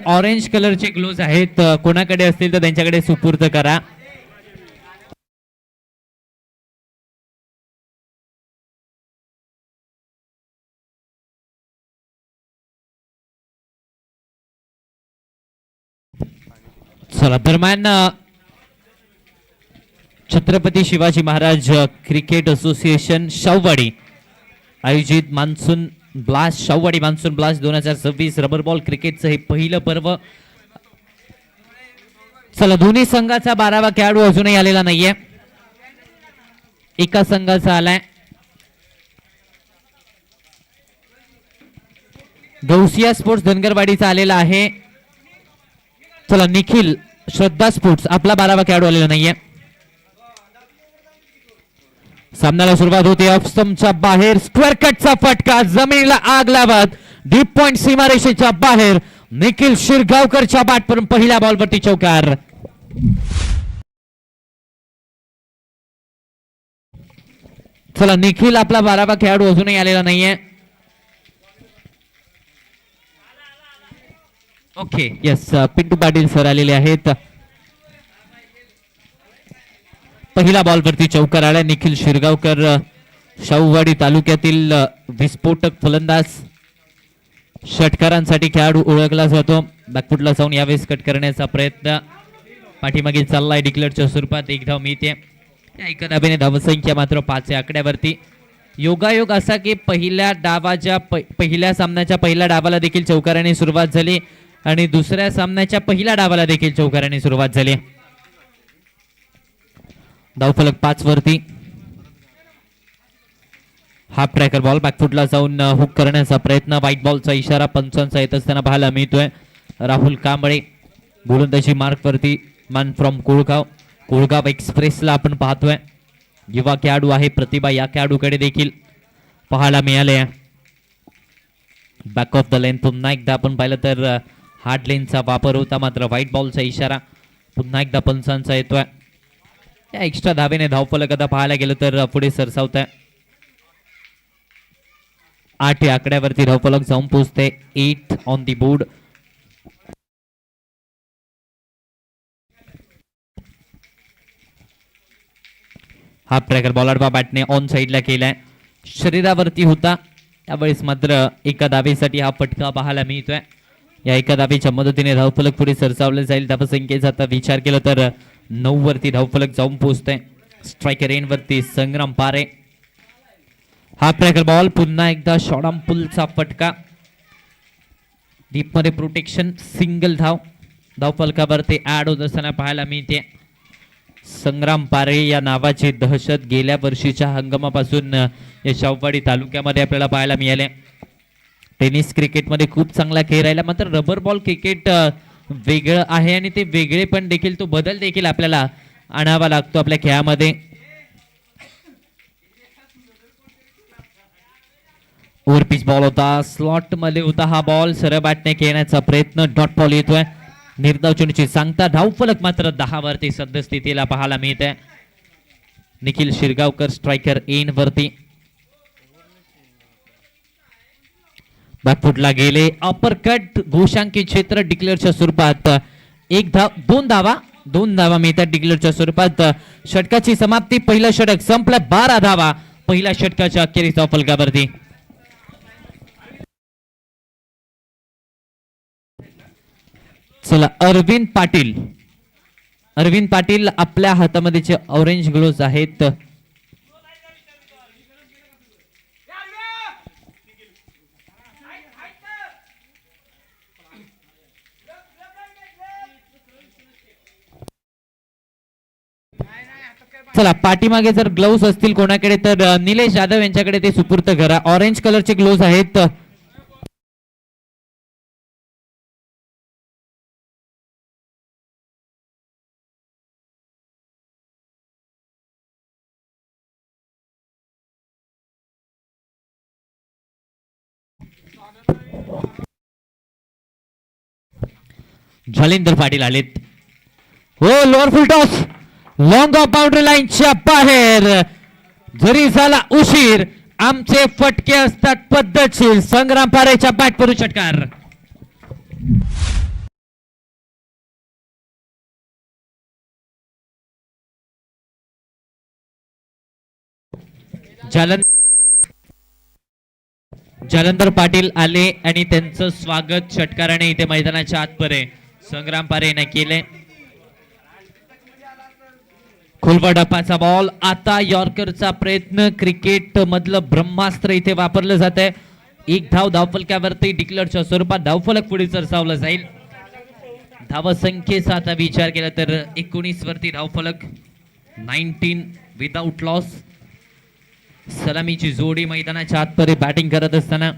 Orange कलरचे gloves आहेत, कोणाकडे असतील तर त्यांच्याकडे सुपूर्द करा. चला दरम्यान छत्रपती शिवाजी महाराज क्रिकेट असोसिएशन शाहूवाडी आयोजित monsoon blast Shahuwadi monsoon blast 2026 rubber ball क्रिकेटचं हे पहिलं पर्व. चला दोन्ही संघाचा 12वा खेळाडू अजूनही आलेला नाहीये, एका संघाचा आलाय. गौसिया स्पोर्ट्स धनगरवाडीचा आलेला आहे. चला निखिल श्रद्धा स्पोर्ट्स आपला 12वा खेळाडू आलेला नाहीये. सामन्याला सुरुवात होते. ऑफ स्टंपच्या बाहेर स्क्वेअर कटचा फटका, जमिनीला आग लावत डीप पॉइंट सीमारेषेच्या बाहेर निखिल शिरगावकरच्या बॅटवरून पहिल्या बॉलवरती चौकार. चला निखिल आपला 12वा खेळाडू अजूनही आलेला नाहीये. Okay yes, Pintu Patil sir आलेले आहेत. पहिला बॉल वरती चौकार आला. निखिल शिरगावकर शाहूवाडी तालुक्यातील विस्फोटक फलंदाज, षटकारांसाठी खेळाडू ओळखला जातो. बॅकफुटला जाऊन यावेळेस कट करण्याचा प्रयत्न पाठीमागे चाललाय. डिक्लेअरच्या स्वरूपात एक धाव मिळते. एका धावेने धावसंख्या मात्र 5 आकड्यावरती. योगायोग असा की पहिल्या सामन्याच्या पहिल्या डावाला देखील चौकाराने सुरुवात झाली आणि दुसऱ्या सामन्याच्या पहिल्या डावाला देखील चौकाराने सुरुवात झाली. धावफलक 5 वरती. हाफ ट्रॅकर बॉल बॅकफुटला जाऊन हुक करण्याचा प्रयत्न. व्हाईट बॉलचा इशारा पंचांचा येत असताना पाहायला मिळतोय. राहुल कांबळे गोलंदाजी मार्क वरती. मॅन फ्रॉम कोळगाव एक्सप्रेसला आपण पाहतोय. युवा खेळाडू आहे प्रतिभा, या खेळाडूकडे देखील पाहायला मिळाले. बॅक ऑफ द लेन पुन्हा एकदा आपण पाहिलं तर हार्ड लेनचा वापर होता, मात्र व्हाईट बॉलचा इशारा पुन्हा एकदा पंचांचा येतोय. या एक्स्ट्रा धावेने धावफलक आता पाहायला गेलं तर पुढे सरसावत आहे. 8 आकड्यावरती धावफलक जाऊन पोहोचते. 8 on the board. Half tracker ball आडवा बॅटने ऑन साइडला केलाय, शरीरावरती होता. त्यावेळेस मात्र एका धावेसाठी हा फटका पाहायला मिळतोय. या एका धावेच्या मदतीने धावफलक पुढे सरसावले जाईल. धावसंख्येचा आता विचार केला तर 9 वरती धावफलक जाऊन पोहोचते. स्ट्रायकर एन वरती संग्राम पारे. हाफ ट्रॅकर बॉल पुन्हा एकदा शॉर्ट पुलचा फटका. डीप मध्ये प्रोटेक्शन, सिंगल धाव धावफलकावरती ऍड होत असताना पाहायला मिळते. संग्राम पारे या नावाची दहशत गेल्या वर्षीच्या हंगामापासून या शाहूवाडी तालुक्यामध्ये आपल्याला पाहायला मिळाले. टेनिस क्रिकेटमध्ये खूप चांगला खेळ राहिला, मात्र रबर बॉल क्रिकेट वेगळं आहे आणि ते वेगळे पण देखील तो बदल देखील आपल्याला आणावा लागतो आपल्या खेळामध्ये. ओव्हरपिच बॉल होता, स्लॉट मध्ये होता हा बॉल. सरळ बॅटने खेळण्याचा प्रयत्न, डॉट बॉल येतोय. निर्धाव चुनीची सांगता धावफलक मात्र 10 वरती सद्यस्थितीला पाहायला मिळते. निखिल शिरगावकर स्ट्रायकर एन वरती. बॅकफुटला गेले, अपर कट घोषांकित क्षेत्र डिक्लेअरच्या स्वरूपात. दोन धावा मिळतात डिक्लेअरच्या स्वरूपात. षटकाची समाप्ती. पहिलं षटक संपलं, 12 धावा पहिल्या षटकाच्या अखेरीस धावफलकावरती. चला अरविंद पाटील आपल्या हातामध्ये जे ऑरेंज ग्लोव्ज आहेत चला पाठीमागे जर ग्लोव्ज असतील कोणाकडे तर निलेश जाधव यांच्याकडे ते सुपूर्द करा. ऑरेंज कलरचे ग्लोव्ज आहेत. जालिंदर पाटील आलेत. हो lower full toss, long of boundary लाईनच्या बाहेर. जरी झाला उशीर, आमचे फटके असतात पद्धतशीर. संग्राम पारेच्या बॅटवरून षटकार. जालंधर पाटील आले आणि त्यांचं स्वागत षटकाराने इथे मैदानाच्या आतपरे संग्राम पारेने केले. खुलवा डपाचा बॉल, आता यॉर्करचा प्रयत्न, क्रिकेट मधलं ब्रह्मास्त्र इथे वापरलं जात आहे. एक धाव धावफलकावरती डिक्लेअरच्या स्वरूपात धावफलक पुढे सरसावलं जाईल. धावसंख्येचा आता विचार केला तर 19 वरती धावफलक, 19 विदाउट लॉस. सलामीची जोडी मैदानाच्या आतपरे बॅटिंग करत असताना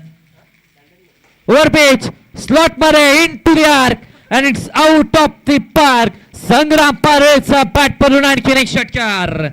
ओव्हर पिच स्लॉट मध्ये into the arc and it's out of the park. Sangram पारेचा बॅट पडून आणखीन एक षटकार.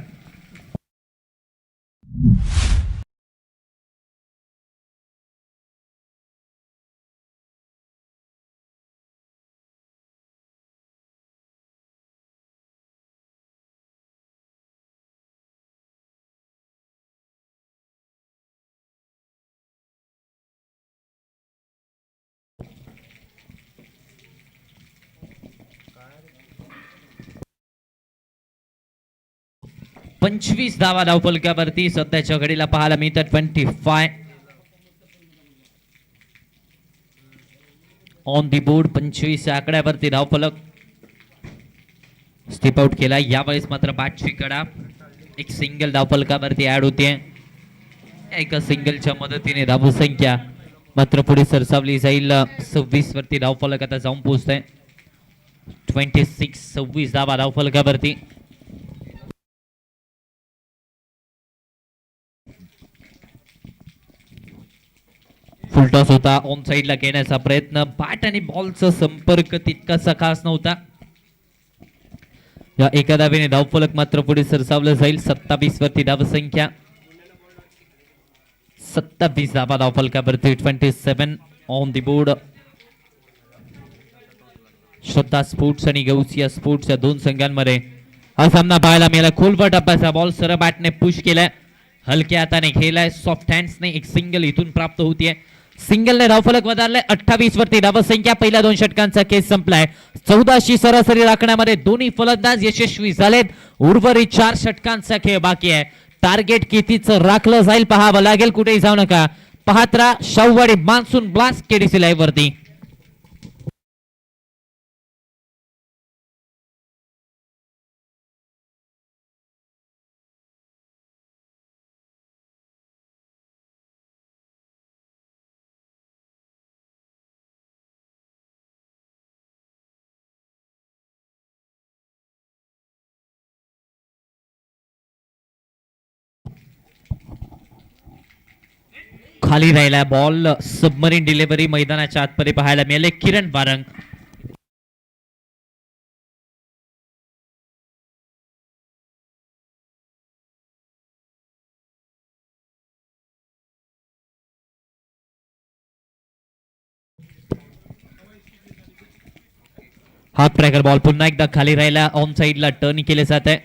पंचवीस धावा धावफलकावरती सध्याच्या घडीला पाहायला मिळतात. 25 ऑन दी बोर्ड. 25 आकड्यावरती धावफलक स्टेप आउट केला. यावेळेस मात्र बॅटची कडा एक सिंगल धावफलकावरती ऍड होते. एका सिंगलच्या मदतीने धावसंख्या मात्र पुढे सरसावली जाईल. 26 वरती धावफलक आता जाऊन पोहोचतंय. 26 धावा धावफलकावरती. फुलटॉस होता, ऑन साइडला घेण्याचा प्रयत्न, बॅट आणि बॉलचा संपर्क तितकासा खास नव्हता. या एका धावेने धावफलक मात्र पुढे सरसावलं जाईल. 27 वरती धावसंख्या, 27 धावा धावफलकावरती. 27 on the board. Shraddha sports आणि गौसिया स्पोर्ट्स या दोन संघांमध्ये हा सामना पाहायला मिळाला. खोलवर टप्प्याचा बॉल सरळ बॅटने पुश केलाय, हलक्या हाताने खेळलाय, सॉफ्ट हँड्सने एक सिंगल इथून प्राप्त होतीये. सिंगलने धावफलक वधारलाय. 28 वरती धावसंख्या. पहिल्या दोन षटकांचा केस संपलाय. 14शी सरासरी राखण्यामध्ये दोन्ही फलंदाज यशस्वी झालेत. उर्वरित 4 षटकांचा खेळ बाकी आहे. टार्गेट कितीच राखलं जाईल पाहावं लागेल. कुठेही जाऊ नका, पाहत राहा Shahuwadi monsoon blast KDC live वरती. खाली राहिला बॉल, सबमरीन डिलिव्हरी मैदानाच्या आतमध्ये पाहायला मिळाले. किरण वारंग हाफ ट्रॅकर बॉल पुन्हा एकदा खाली राहिला. ऑन साइडला टर्न केले जात आहे.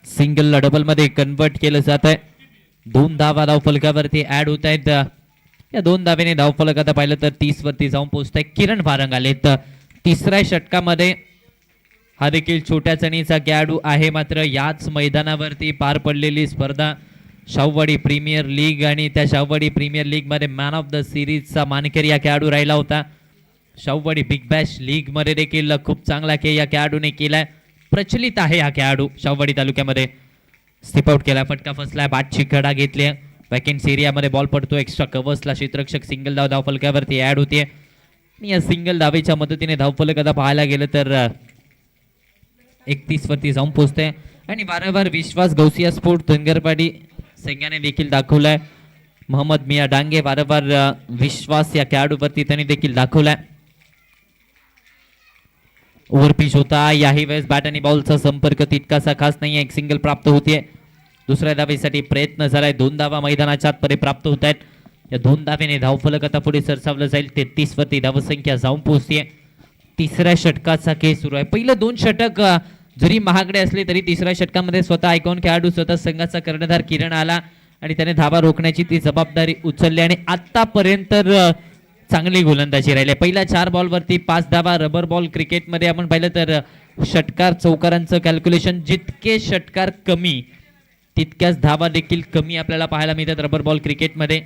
सिंगल डबल मध्ये कन्वर्ट केलं जात आहे. 2 धावा धावफलकावरती ऍड होत आहेत. या 2 धावेने धावफलक आता पाहिलं तर 30 वरती जाऊन पोहोचत आहे. किरण वारंग आलेत. तिसऱ्या षटकामध्ये हा देखील छोट्या चणीचा खेळाडू आहे. मात्र याच मैदानावरती पार पडलेली स्पर्धा शाहूवाडी प्रीमियर लीग आणि त्या शाहूवाडी प्रीमियर लीग मध्ये मॅन ऑफ द सिरीजचा मानकरी या खेळाडू राहिला होता. शाहूवाडी बिग बॅश लीग मध्ये देखील खूप चांगला खेळ या खेळाडूने केलाय. प्रचलित आहे हा खेळाडू शाहूवाडी तालुक्यामध्ये. स्टेप आउट केला, फटका फसला, बॅटची कडा घेतली. वॅकेन्सी एरियामध्ये बॉल पडतो. एक्स्ट्रा कव्हर्सला क्षेत्ररक्षक सिंगल धाव धावफलकावरती ऍड होते. या सिंगल धावेच्या मदतीने धावफलक आता पाहायला गेलं तर 31 वरती जाऊन पोहोचते. आणि वारंवार विश्वास गौसिया स्पोर्ट धनगरवाडी संघाने देखील दाखवलाय. मोहम्मद मिया डांगे वारंवार विश्वास या खेळाडूवरती त्यांनी देखील दाखवलाय. ओव्हर पिच होता. याही वेळेस बॅट आणि बॉलचा संपर्क तितकासा खास नाहीये. एक सिंगल प्राप्त होतीये. दुसऱ्या धावेसाठी प्रयत्न झालाय. 2 धावा मैदानाच्या आतमध्ये प्राप्त होत आहेत. या 2 धावेने धावफलक आता पुढे सरसावलं जाईल. 33 वरती धावसंख्या जाऊन पोहोचतीये. तिसऱ्या षटकाचा खेळ सुरू आहे. पहिलं 2 षटक जरी महागडे असले तरी तिसऱ्या षटकामध्ये स्वतः आयकॉन खेळाडू, स्वतः संघाचा कर्णधार किरण आला आणि त्याने धावा रोखण्याची ती जबाबदारी उचलली आणि आतापर्यंत चांगली गोलंदाजी राहिली. पहिल्या 4 बॉलवरती 5 धावा. रबर बॉल क्रिकेटमध्ये आपण पाहिलं तर षटकार चौकारांचं कॅल्क्युलेशन जितके षटकार कमी तितक्याच धावा देखील कमी आपल्याला पाहायला मिळतात रबर बॉल क्रिकेटमध्ये.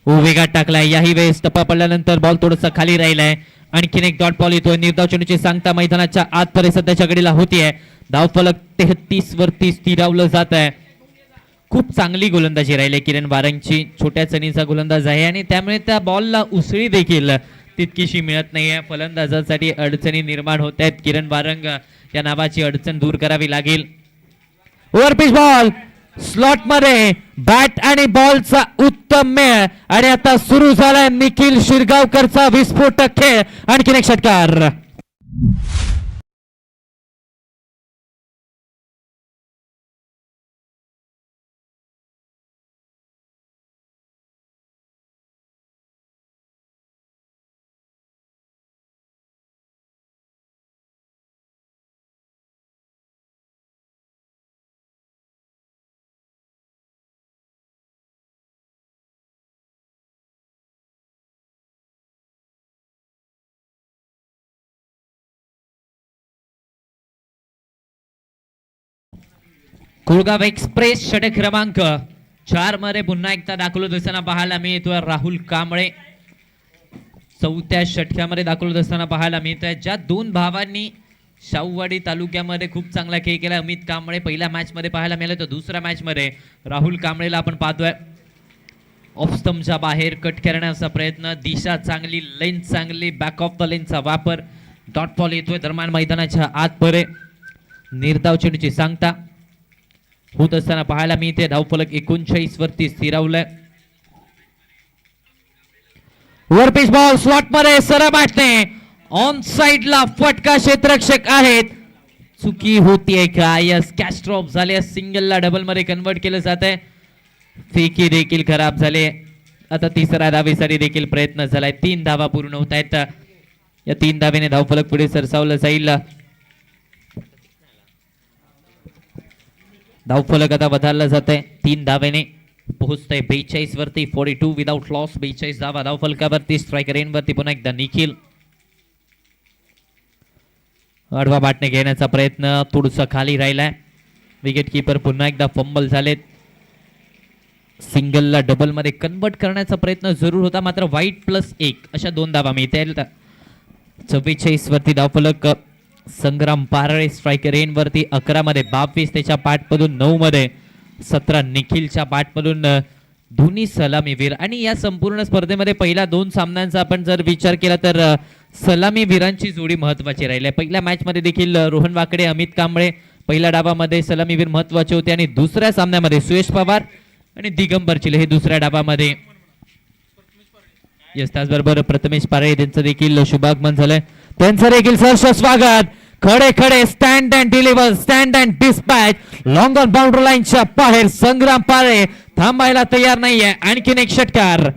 वेगात टाकलाय, याही वेळेस टप्पा पडल्यानंतर बॉल थोडासा खाली राहिलाय. आणखीन एक डॉट बॉल येतोय. निर्धाव चेंडूची सांगता मैदानाच्या आतपर्यंत सध्याच्या घडीला होतीये. धावफलक 33 वरती स्थिरावलं जात आहे. खूप चांगली गोलंदाजी राहिली किरण वारंगची. छोट्या चणीचा गोलंदाज आहे आणि त्यामुळे त्या बॉलला उसळी देखील तितकीशी मिळत नाहीये. फलंदाजासाठी अडचणी निर्माण होत आहेत. किरण वारंग या नावाची अडचण दूर करावी लागेल. ओव्हरपिच बॉल स्लॉट मध्ये बॅट आणि बॉलचा उत्तम मेळ आणि आता सुरू झालाय निखिल शिरगावकरचा विस्फोटक खेळ. आणखीन एक षटकार. कुळगाव एक्सप्रेस षटक क्रमांक 4 मध्ये पुन्हा एकदा दाखल होत असताना पाहायला मिळतोय राहुल कांबळे. चौथ्या षटकामध्ये दाखल होत असताना पाहायला मिळतोय. ज्या दोन भावांनी शाहूवाडी तालुक्यामध्ये खूप चांगला खेळ केला. अमित कांबळे पहिल्या मॅच मध्ये पाहायला मिळालं, तर दुसऱ्या मॅच मध्ये राहुल कांबळेला आपण पाहतोय ऑफ स्टंपच्या बाहेर कट करण्याचा प्रयत्न. दिशा चांगली, लेंथ चांगली, बॅक ऑफ द लेनचा वापर. डॉट बॉल येतोय दरम्यान मैदानाच्या आतपर्यंत. निर्धाव चेंडूची सांगता होत असताना पाहायला मिळते. धावफलक 39 वरती स्थिरावलंय. वरपिच बॉल स्लॉट मध्ये सरळ बॅटने ऑन साइडला फटका. क्षेत्ररक्षक आहेत. चुकी होतीये का? यस, कॅच ड्रॉप झाले. सिंगलला डबल मध्ये कन्वर्ट केलं जात आहे. फेकी देखील खराब झाले. आता तिसऱ्या धावेसाठी देखील प्रयत्न झालाय. 3 धावा पूर्ण होत आहेत. या 3 धावेने धावफलक पुढे सरसावलं जाईल. धावफलक आता बदलला जात आहे. 3 धावेने पोहोचतंय 42 वरती. 42 विदाउट लॉस. 42 धावा धावफलकावरती. स्ट्रायकर एंड वरती पुन्हा एकदा निखिल. आडवा बाटने घेण्याचा प्रयत्न थोडसा खाली राहिलाय. विकेट किपर पुन्हा एकदा फंबल झालेत. सिंगलला डबल मध्ये कन्वर्ट करण्याचा प्रयत्न जरूर होता, मात्र वाईट +1 अशा 2 धावा मिळतील. 44 वरती धावफलक संग्राम पारळे. स्ट्रायकर एंड वरती 11 मध्ये 22 त्याच्या पाठमधून. 9 मध्ये 17 निखिलच्या पाठमधून दोन्ही सलामीवीर. आणि या संपूर्ण स्पर्धेमध्ये पहिल्या 2 सामन्यांचा आपण जर विचार केला तर सलामीवीरांची जोडी महत्वाची राहिली आहे. पहिल्या मॅच मध्ये देखील रोहन वाकडे, अमित कांबळे पहिल्या डावामध्ये सलामीवीर महत्वाचे होते आणि दुसऱ्या सामन्यामध्ये सुयश पवार आणि दिगंबर चिले हे दुसऱ्या डावामध्ये. यस, त्याचबरोबर प्रथमेश पारे त्यांचं देखील शुभागमन झालंय. त्यांचं देखील सहर्ष स्वागत. खडे खडे stand and deliver, stand and dispatch. Long on boundary लाईनच्या बाहेर संग्राम पारे थांबायला तयार नाहीये. आणखीन एक षटकार.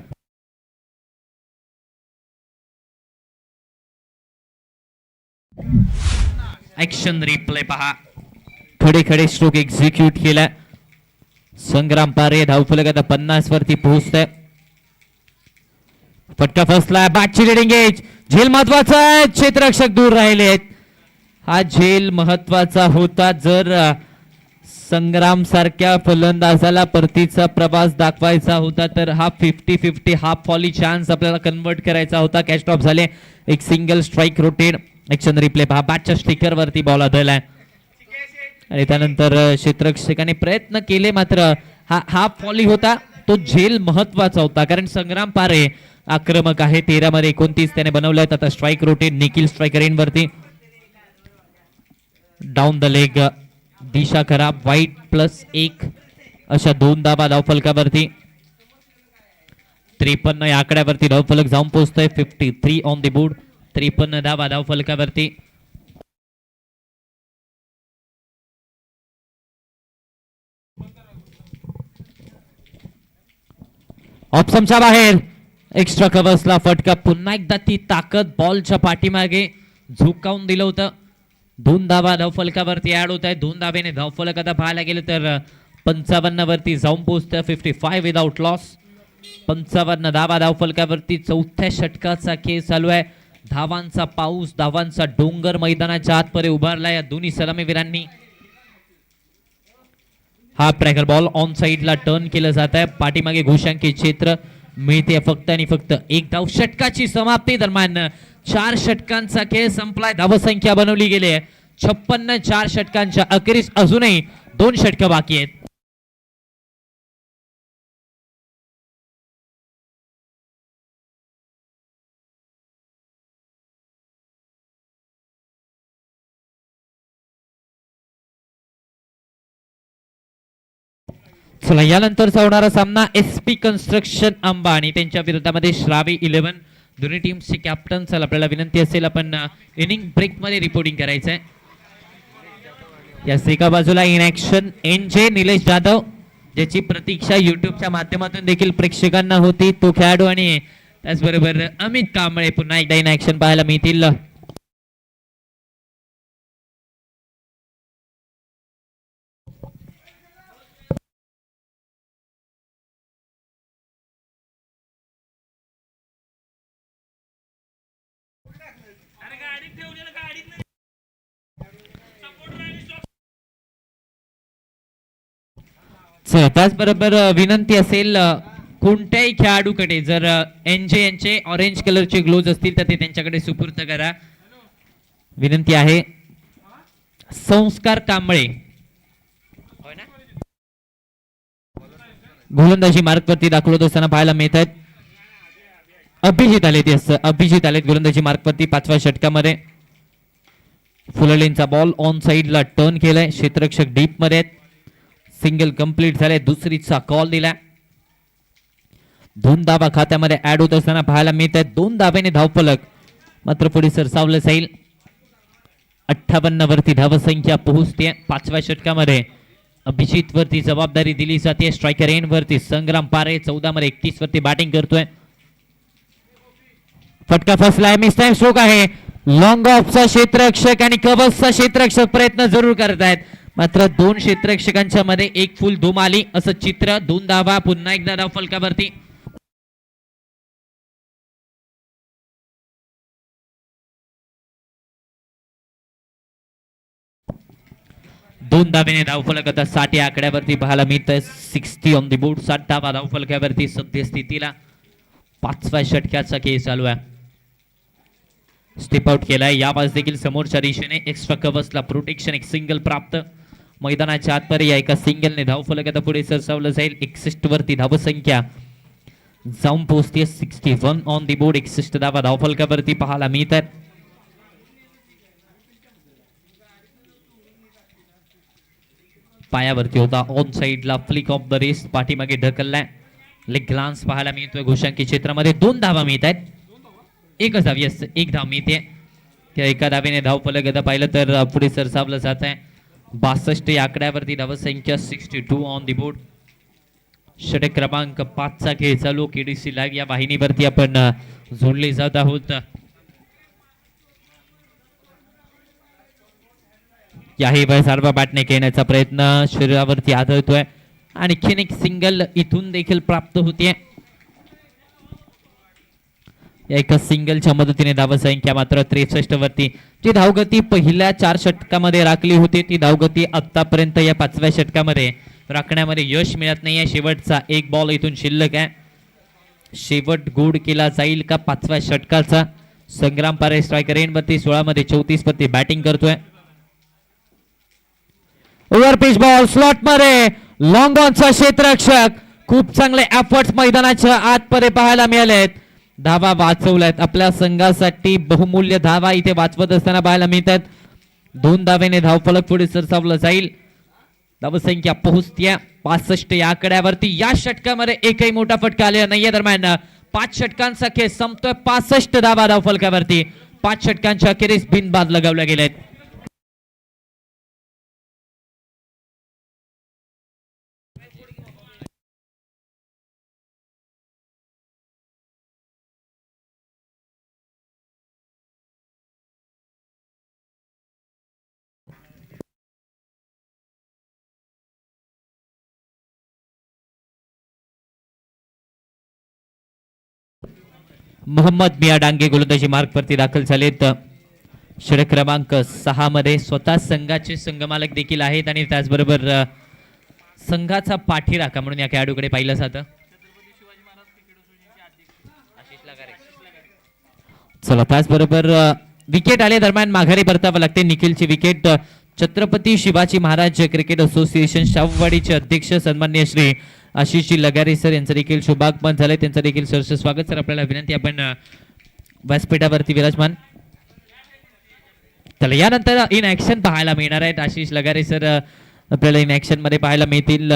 ऍक्शन रिप्ले पहा. खडे खडे स्ट्रोक एक्झिक्यूट केला. संग्राम पारे धावफलक आता 50 वरती पोहोचतंय. फटका फसला. बॅटची लिडिंग एज. झेल महत्वाचा आहे. क्षेत्ररक्षक दूर राहिलेत. हा झेल महत्वाचा होता. जर संग्राम सारख्या फलंदाजाला परतीचा प्रवास दाखवायचा होता तर हा 50-50 हाफ फॉली चान्स आपल्याला कन्वर्ट करायचा होता. कॅच ड्रॉप झाले. एक single strike rotated. Action replay पहा. बॅटच्या स्टिकर वरती बॉल आदळलाय आणि त्यानंतर क्षेत्ररक्षकाने प्रयत्न केले, मात्र हा हाफ फॉली होता. तो झेल महत्वाचा होता कारण संग्राम पारे आक्रमक आहे. 13 मध्ये 29 त्याने बनवल्यात. आता strike rotated. Nikhil striker end वरती. Down the leg. दिशा खराब. वाईट +1 अशा 2 धावा धावफलकावरती. 53 या आकड्यावरती धावफलक जाऊन पोहोचतोय. 53 ऑन द बोर्ड. 53 धावा धावफलकावरती. ऑप्शनच्या बाहेर एक्स्ट्रा कव्हर्सला फटका. पुन्हा एकदा ती ताकद बॉलच्या पाठीमागे झुकावून दिलं होतं. 2 धावा धावफलकावरती ऍड होत आहे. 2 धावेने धावफलक आता पाहायला गेलं तर 55 वरती जाऊन पोहोचतं. 55 विदाउट लॉस. 55 धावा धावफलकावरती. चौथ्या षटकाचा खेळ चालू आहे. धावांचा पाऊस, धावांचा डोंगर मैदानाच्या आतमध्ये उभारला या दोन्ही सलामीवीरांनी. हा प्रॅकर बॉल ऑन साइडला टर्न केलं जात आहे. पाठीमागे घोषांकित क्षेत्र मिळते फक्त आणि फक्त एक धाव. षटकाची समाप्ती दरम्यान 4 षटकांचा खेळ संपलाय. धावसंख्या बनवली गेली आहे 56. 4 षटकांच्या अखेरीस अजूनही 2 षटकं बाकी आहेत. चला यानंतरचा होणारा सामना SP कन्स्ट्रक्शन अंबा आणि त्यांच्या विरोधामध्ये श्रावी 11. दोन्ही टीमचे कॅप्टन. चला आपल्याला विनंती असेल आपण इनिंग ब्रेक मध्ये रिपोर्टिंग करायचं आहे. याच एका बाजूला in action NJ Nilesh Jadhav, ज्याची प्रतीक्षा युट्यूबच्या माध्यमातून देखील प्रेक्षकांना होती. तो खेळाडू आणि त्याचबरोबर अमित कांबळे पुन्हा एकदा इन ऍक्शन पाहायला मिळतील. त्याचबरोबर विनंती असेल कोणत्याही खेळाडूकडे जर NJ यांचे ऑरेंज कलरचे ग्लोव्ज असतील तर ते त्यांच्याकडे सुपूर्द करा. विनंती आहे. संस्कार कांबळे गोलंदाजी मार्कवरती दाखवत असताना पाहायला मिळत आहेत. अभिजित आलेत गोलंदाजी मार्कवरती 5व्या षटकामध्ये. फुललेंचा बॉल ऑन साइडला टर्न केलाय. क्षेत्ररक्षक डीप मध्ये आहेत. सिंगल कंप्लीट झाले. दुसरीचा कॉल दिला. 2 धावा खात्यामध्ये ऍड होत असताना पाहायला मिळत आहेत. 2 धाब्याने धावफलक मात्र पुढे सरसावलं जाईल. 58 वरती धावसंख्या पोहोचते. 5व्या षटकामध्ये अभिजित वरती जबाबदारी दिली जाते. स्ट्रायकर एंड वरती संग्राम पारे 14 मध्ये 31 वरती बॅटिंग करतोय. फटका फसलाय. मिस टाइम स्ट्रोक आहे. लॉंग ऑफचा क्षेत्ररक्षक आणि कव्हर्सचा क्षेत्ररक्षक प्रयत्न जरूर करत आहेत मात्र 2 क्षेत्ररक्षकांच्या मध्ये एक फुल धूम आली असं चित्र. 2 धावा पुन्हा एकदा धाव फलकावरती. दोन धावेने धावफलक आता 60 या आकड्यावरती पाहायला मिळत आहे. 60 ऑन दी बोर्ड. 60 धावा धावफलकावरती सद्यस्थितीला 5व्या षटकाचा खेळ चालू आहे. स्टेप आउट केलाय. यावेळेस देखील समोरच्या दिशेने एक्स्ट्रा कव्हर्सला प्रोटेक्शन. एक सिंगल प्राप्त. मैदानाच्या आतपर्यंत या एका सिंगलने धावफलक आता पुढे सरसावलं जाईल. 61 वरती धावसंख्या जाऊन पोहोचते. 61 ऑन दी बोर्ड. 61 धावा धावफलकावरती पाहायला मिळत आहेत. पायावरती होता. ऑन साइडला फ्लिक ऑफ द रेस्ट. पाठीमागे ढकललाय. लेग ग्लान्स पाहायला मिळतोय घोषांकित क्षेत्रामध्ये. 2 धावा मिळत आहेत. एकच धाव. यस, एक धाव मिळते. त्या एका धावेने धावफलक आता पाहिलं तर पुढे सरसावलं जात आहे. 62 या आकड्यावरती धावसंख्या. 62 ऑन दी बोर्ड. षटक क्रमांक 5 चा खेळ चालू. KDC लाईव्ह या वाहिनीवरती आपण जोडले जात आहोत. याही सारवा बॅटने खेळण्याचा प्रयत्न शरीरावरती आढळतोय. आणखीन एक सिंगल इथून देखील प्राप्त होते. या एका सिंगलच्या मदतीने धावसंख्या मात्र 63 वरती. जी धावगती पहिल्या 4 षटकामध्ये राखली होती ती धावगती आतापर्यंत या 5व्या षटकामध्ये राखण्यामध्ये यश मिळत नाहीये. शेवटचा एक बॉल इथून शिल्लक आहे. शेवट गोड केला जाईल का 5व्या षटकाचा. संग्राम पारे स्ट्रायकर एंड वरती 16 मध्ये 34 वरती बॅटिंग करतोय. ओव्हर पिच बॉल स्लॉट मध्ये. लॉंग ऑनचा क्षेत्ररक्षक. खूप चांगले एफर्ट्स मैदानाच्या आतपर्यंत पाहायला मिळालेत. धावा वाचवल्यात. आपल्या संघासाठी बहुमूल्य धावा इथे वाचवत असताना पाहायला मिळतात. 2 धावेने धावफलक पुढे सरसावलं जाईल. धावसंख्या पोहोचते 65 या आकड्यावरती. या षटकामध्ये एकही मोठा फटका आलेला नाहीये. दरम्यान 5 षटकांचा खेळ संपतोय. 65 धावा धावफलकावरती. 5 षटकांच्या अखेरीस बिनबाद लगावल्या गेलेत. मोहम्मद मिया डांगे गोलंदाजी मार्कवरती दाखल झालेत. षटक क्रमांक 6 मध्ये स्वतः संघाचे संघमालक देखील आहेत आणि त्याचबरोबर संघाचा पाठीराखा म्हणून या खेळाडूकडे पाहिलं जातं. चला त्याचबरोबर विकेट आले दरम्यान माघारी परतावं लागते. निखिलची wicket. Chhatrapati Shivaji Maharaj cricket association शाहूवाडीचे अध्यक्ष सन्माननीय श्री आशिषजी लगारे सर यांचं देखील शुभागमन झाले. त्यांचं देखील सहर्ष स्वागत सर. आपल्याला विनंती आपण व्यासपीठावरती विराजमान. चला यानंतर इन ऍक्शन पाहायला मिळणार आहेत. आशिष लगारे सर आपल्याला इन ऍक्शन मध्ये पाहायला मिळतील.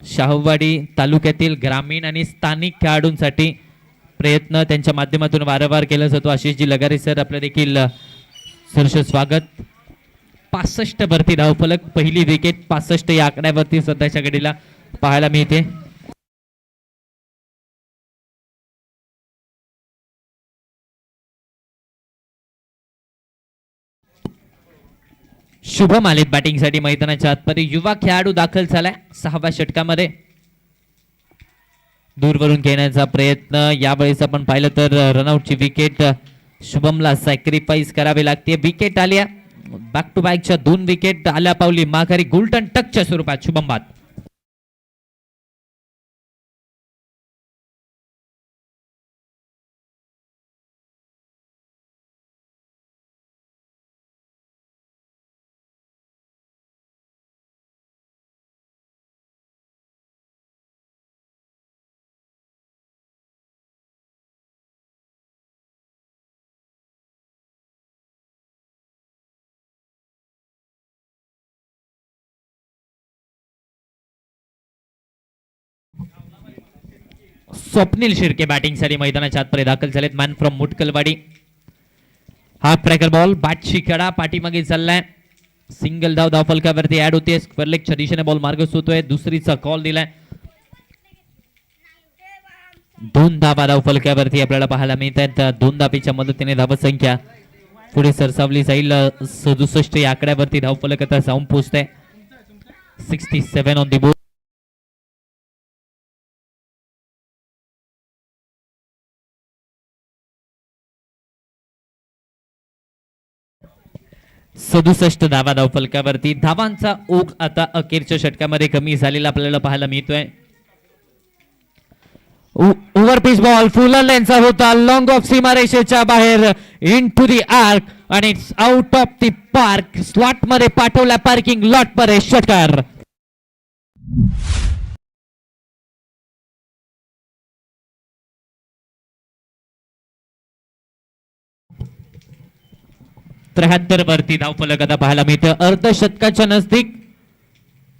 शाहूवाडी तालुक्यातील ग्रामीण आणि स्थानिक खेळाडूंसाठी प्रयत्न त्यांच्या माध्यमातून वारंवार केला जातो. आशिषजी लगारे सर आपलं देखील सहर्ष स्वागत. 65 वरती धावफलक. पहिली विकेट 65 या आकड्यावरती सध्याच्या घडीला पाहायला मिळते. शुभम आलेत बॅटिंगसाठी मैदानाच्या आतमध्ये. युवा खेळाडू दाखल झालाय 6व्या षटकामध्ये. दूरवरून घेण्याचा प्रयत्न. यावेळेस आपण पाहिलं तर रनआउटची विकेट शुभमला सॅक्रिफाईस करावी लागते. विकेट आल्या बॅक टू बॅकच्या 2 विकेट आल्या पावली माघारी. गोल्डन टचच्या स्वरूपात शुभम बाद. स्वप्नील शिर्के बॅटिंगसाठी मैदानाच्या आतमध्ये दाखल झालेत. Man from Mutkalwadi. Half tracker ball. बॅटची कडा पाठीमागे चाललाय. सिंगल धाव धावफलकावरती ऍड होते. स्क्वेअर लेगच्या दिशेने बॉल मार्गस्थ होतोय. दुसरीचा कॉल दिलाय. 2 धावा धावफलकावरती आपल्याला पाहायला मिळत आहेत. 2 धाबीच्या मदतीने धावसंख्या पुढे सरसावली जाईल. 67 या आकड्यावरती धावफलक आता जाऊन पोहोचते. 67 ऑन दी बोर्ड. सदुसष्ट धावा धावफलकावरती. धावांचा ओघ आता अखेरच्या षटकामध्ये कमी झालेला आपल्याला पाहायला मिळतोय. ओव्हर पिच बॉल फुल लेनचा होता. लॉंग ऑफ सीमारेषेच्या बाहेर इन टू दी आर्क आणि it's out of the park. Slot मध्ये पाठवला पार्किंग लॉट मध्ये. षटकार. त्र्याहत्तर वरती धावफलक आता पाहायला मिळतं. अर्धशतकाच्या नजदीक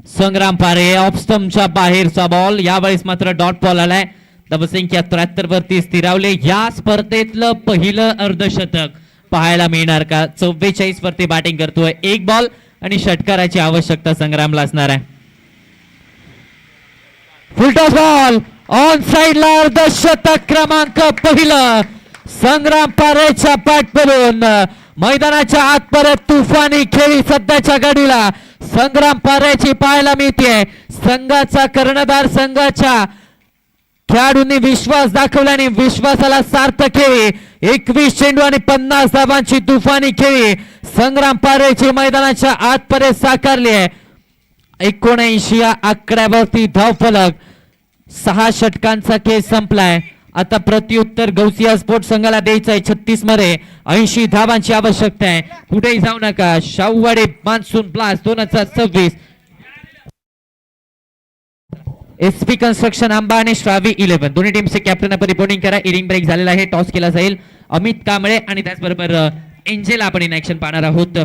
संग्राम पारे. ऑफ स्टंपच्या बाहेरचा बॉल. यावेळेस मात्र डॉट बॉल आलाय. धावसंख्या 73 वरती स्थिरावले. या स्पर्धेतलं पहिलं अर्धशतक पाहायला मिळणार का? 44 वरती बॅटिंग करतोय. 1 बॉल आणि षटकाराची आवश्यकता संग्रामला असणार आहे. फुलटॉस बॉल ऑन साइडला. अर्धशतक क्रमांक पहिलं संग्राम पारेच्या बॅटमधून. मैदानाच्या आत परत तुफानी खेळी सध्याच्या घडीला संग्राम पारेची पाहायला मिळते. संघाचा कर्णधार संघाच्या खेळाडूंनी विश्वास दाखवल्याने विश्वासाला सार्थ खेळी. 21 चेंडू आणि 50 धावांची तुफानी खेळी संग्राम पारेची मैदानाच्या आतपर्यंत साकारली आहे. 79 या आकड्यावरती धावफलक. 6 षटकांचा खेळ संपलाय. आता प्रत्युत्तर गौसिया स्पोर्ट संघाला द्यायचं आहे. 36 मध्ये 80 धावांची आवश्यकता आहे. कुठेही जाऊ नका. Shahuwadi monsoon blast 2026. SP construction आंबा आणि श्रावी 11 दोन्ही टीमचे कॅप्टन आपण रिपोर्टिंग करा. इनिंग ब्रेक झालेला आहे. टॉस केला जाईल. अमित कांबळे आणि त्याचबरोबर एंजेल आपण इन ऍक्शन पाहणार आहोत.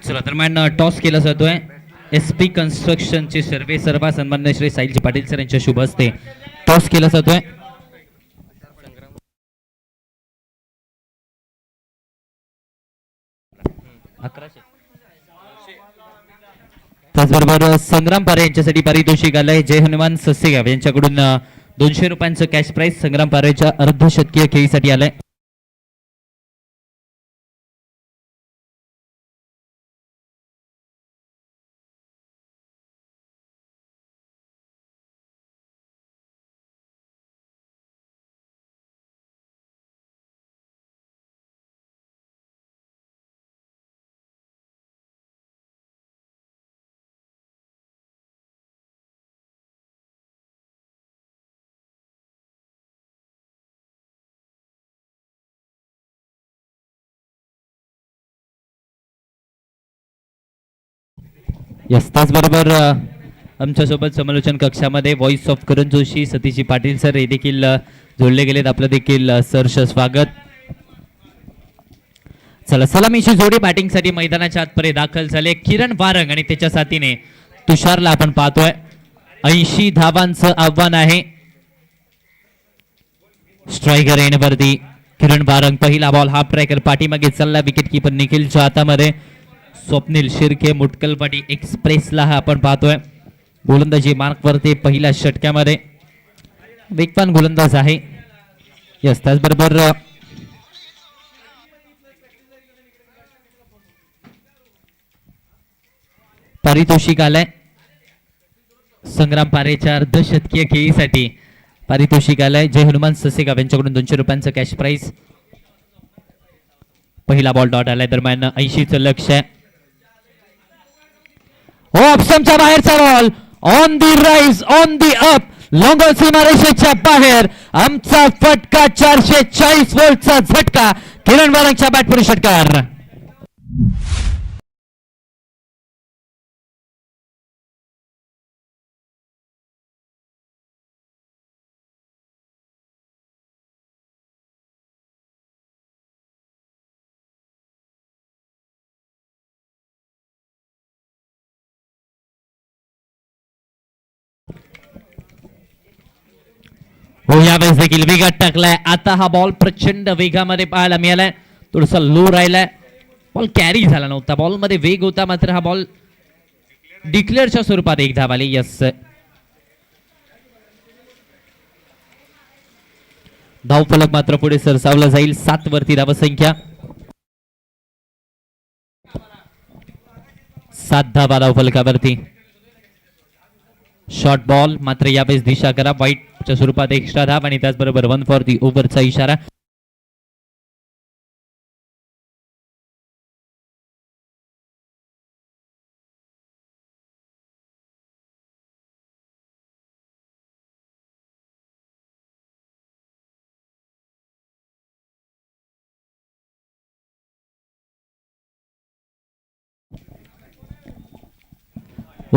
चला दरम्यान टॉस केला जातोय. SP कन्स्ट्रक्शनचे सर्वे सर्वा सन्मान्य श्री साहिलजी पाटील सर यांच्या शुभ हस्ते टॉस केला जातोय. त्याचबरोबर संग्राम पारे यांच्यासाठी पारितोषिक आलंय. जय हनुमान ससेगाव यांच्याकडून 200 रुपयांचं कॅश प्राइस संग्राम पारेच्या अर्धशतकीय खेळीसाठी आलंय. यस त्याचबरोबर आमच्यासोबत समालोचन कक्षामध्ये व्हॉइस ऑफ करण जोशी सतीशी पाटील सर हे देखील जोडले गेलेत. आपलं देखील सहर्ष स्वागत. चला सलामीची जोडी बॅटिंगसाठी मैदानाच्या आतपर्यंत दाखल झाले. किरण वारंग आणि त्याच्या साथीने तुषारला आपण पाहतोय. 80 धावांचं आव्हान आहे. स्ट्रायकर येण्यावरती किरण वारंग. पहिला बॉल हाफ ट्रॅकर पाठीमागे चालला. विकेट किपर निखिलच्या हातामध्ये. स्वप्नील शिर्के मुटकलपाटी एक्सप्रेसला हा आपण पाहतोय. गोलंदाजी मार्कवरती पहिल्या षटक्यामध्ये. वेगवान गोलंदाज आहे. यस त्याचबरोबर पारितोषिक आलंय संग्राम पारेच्या अर्धशतकीय खेळीसाठी. पारितोषिक आलंय जय हनुमान ससेगाव यांच्याकडून 200 रुपयांचं कॅश प्राइस. पहिला बॉल डॉट आलाय. दरम्यान 80चं लक्ष आहे. ऑप्शनच्या बाहेरचा ball on the rise on the up longer सीमारेषेच्या बाहेर. आमचा फटका 440 वोल्टचा झटका. किरण वारंगच्या बॅटपुढे षटकार. हो यावेळेस देखील वेगात टाकलाय. आता हा बॉल प्रचंड वेगामध्ये पाहायला मिळालाय. थोडासा लो राहिलाय. बॉल कॅरी झाला नव्हता. बॉल मध्ये वेग होता मात्र हा बॉल डिक्लेअरच्या स्वरूपात एक धाव आली. यस धावफलक मात्र पुढे सरसावला जाईल. 7 वरती धावसंख्या. 7 धावा धावफलकावरती. शॉर्ट बॉल मात्र यावेळेस दिशा करा. वाईटच्या स्वरूपात एक्स्ट्रा धाव आणि त्याचबरोबर 1 फॉर दी ओव्हरचा इशारा.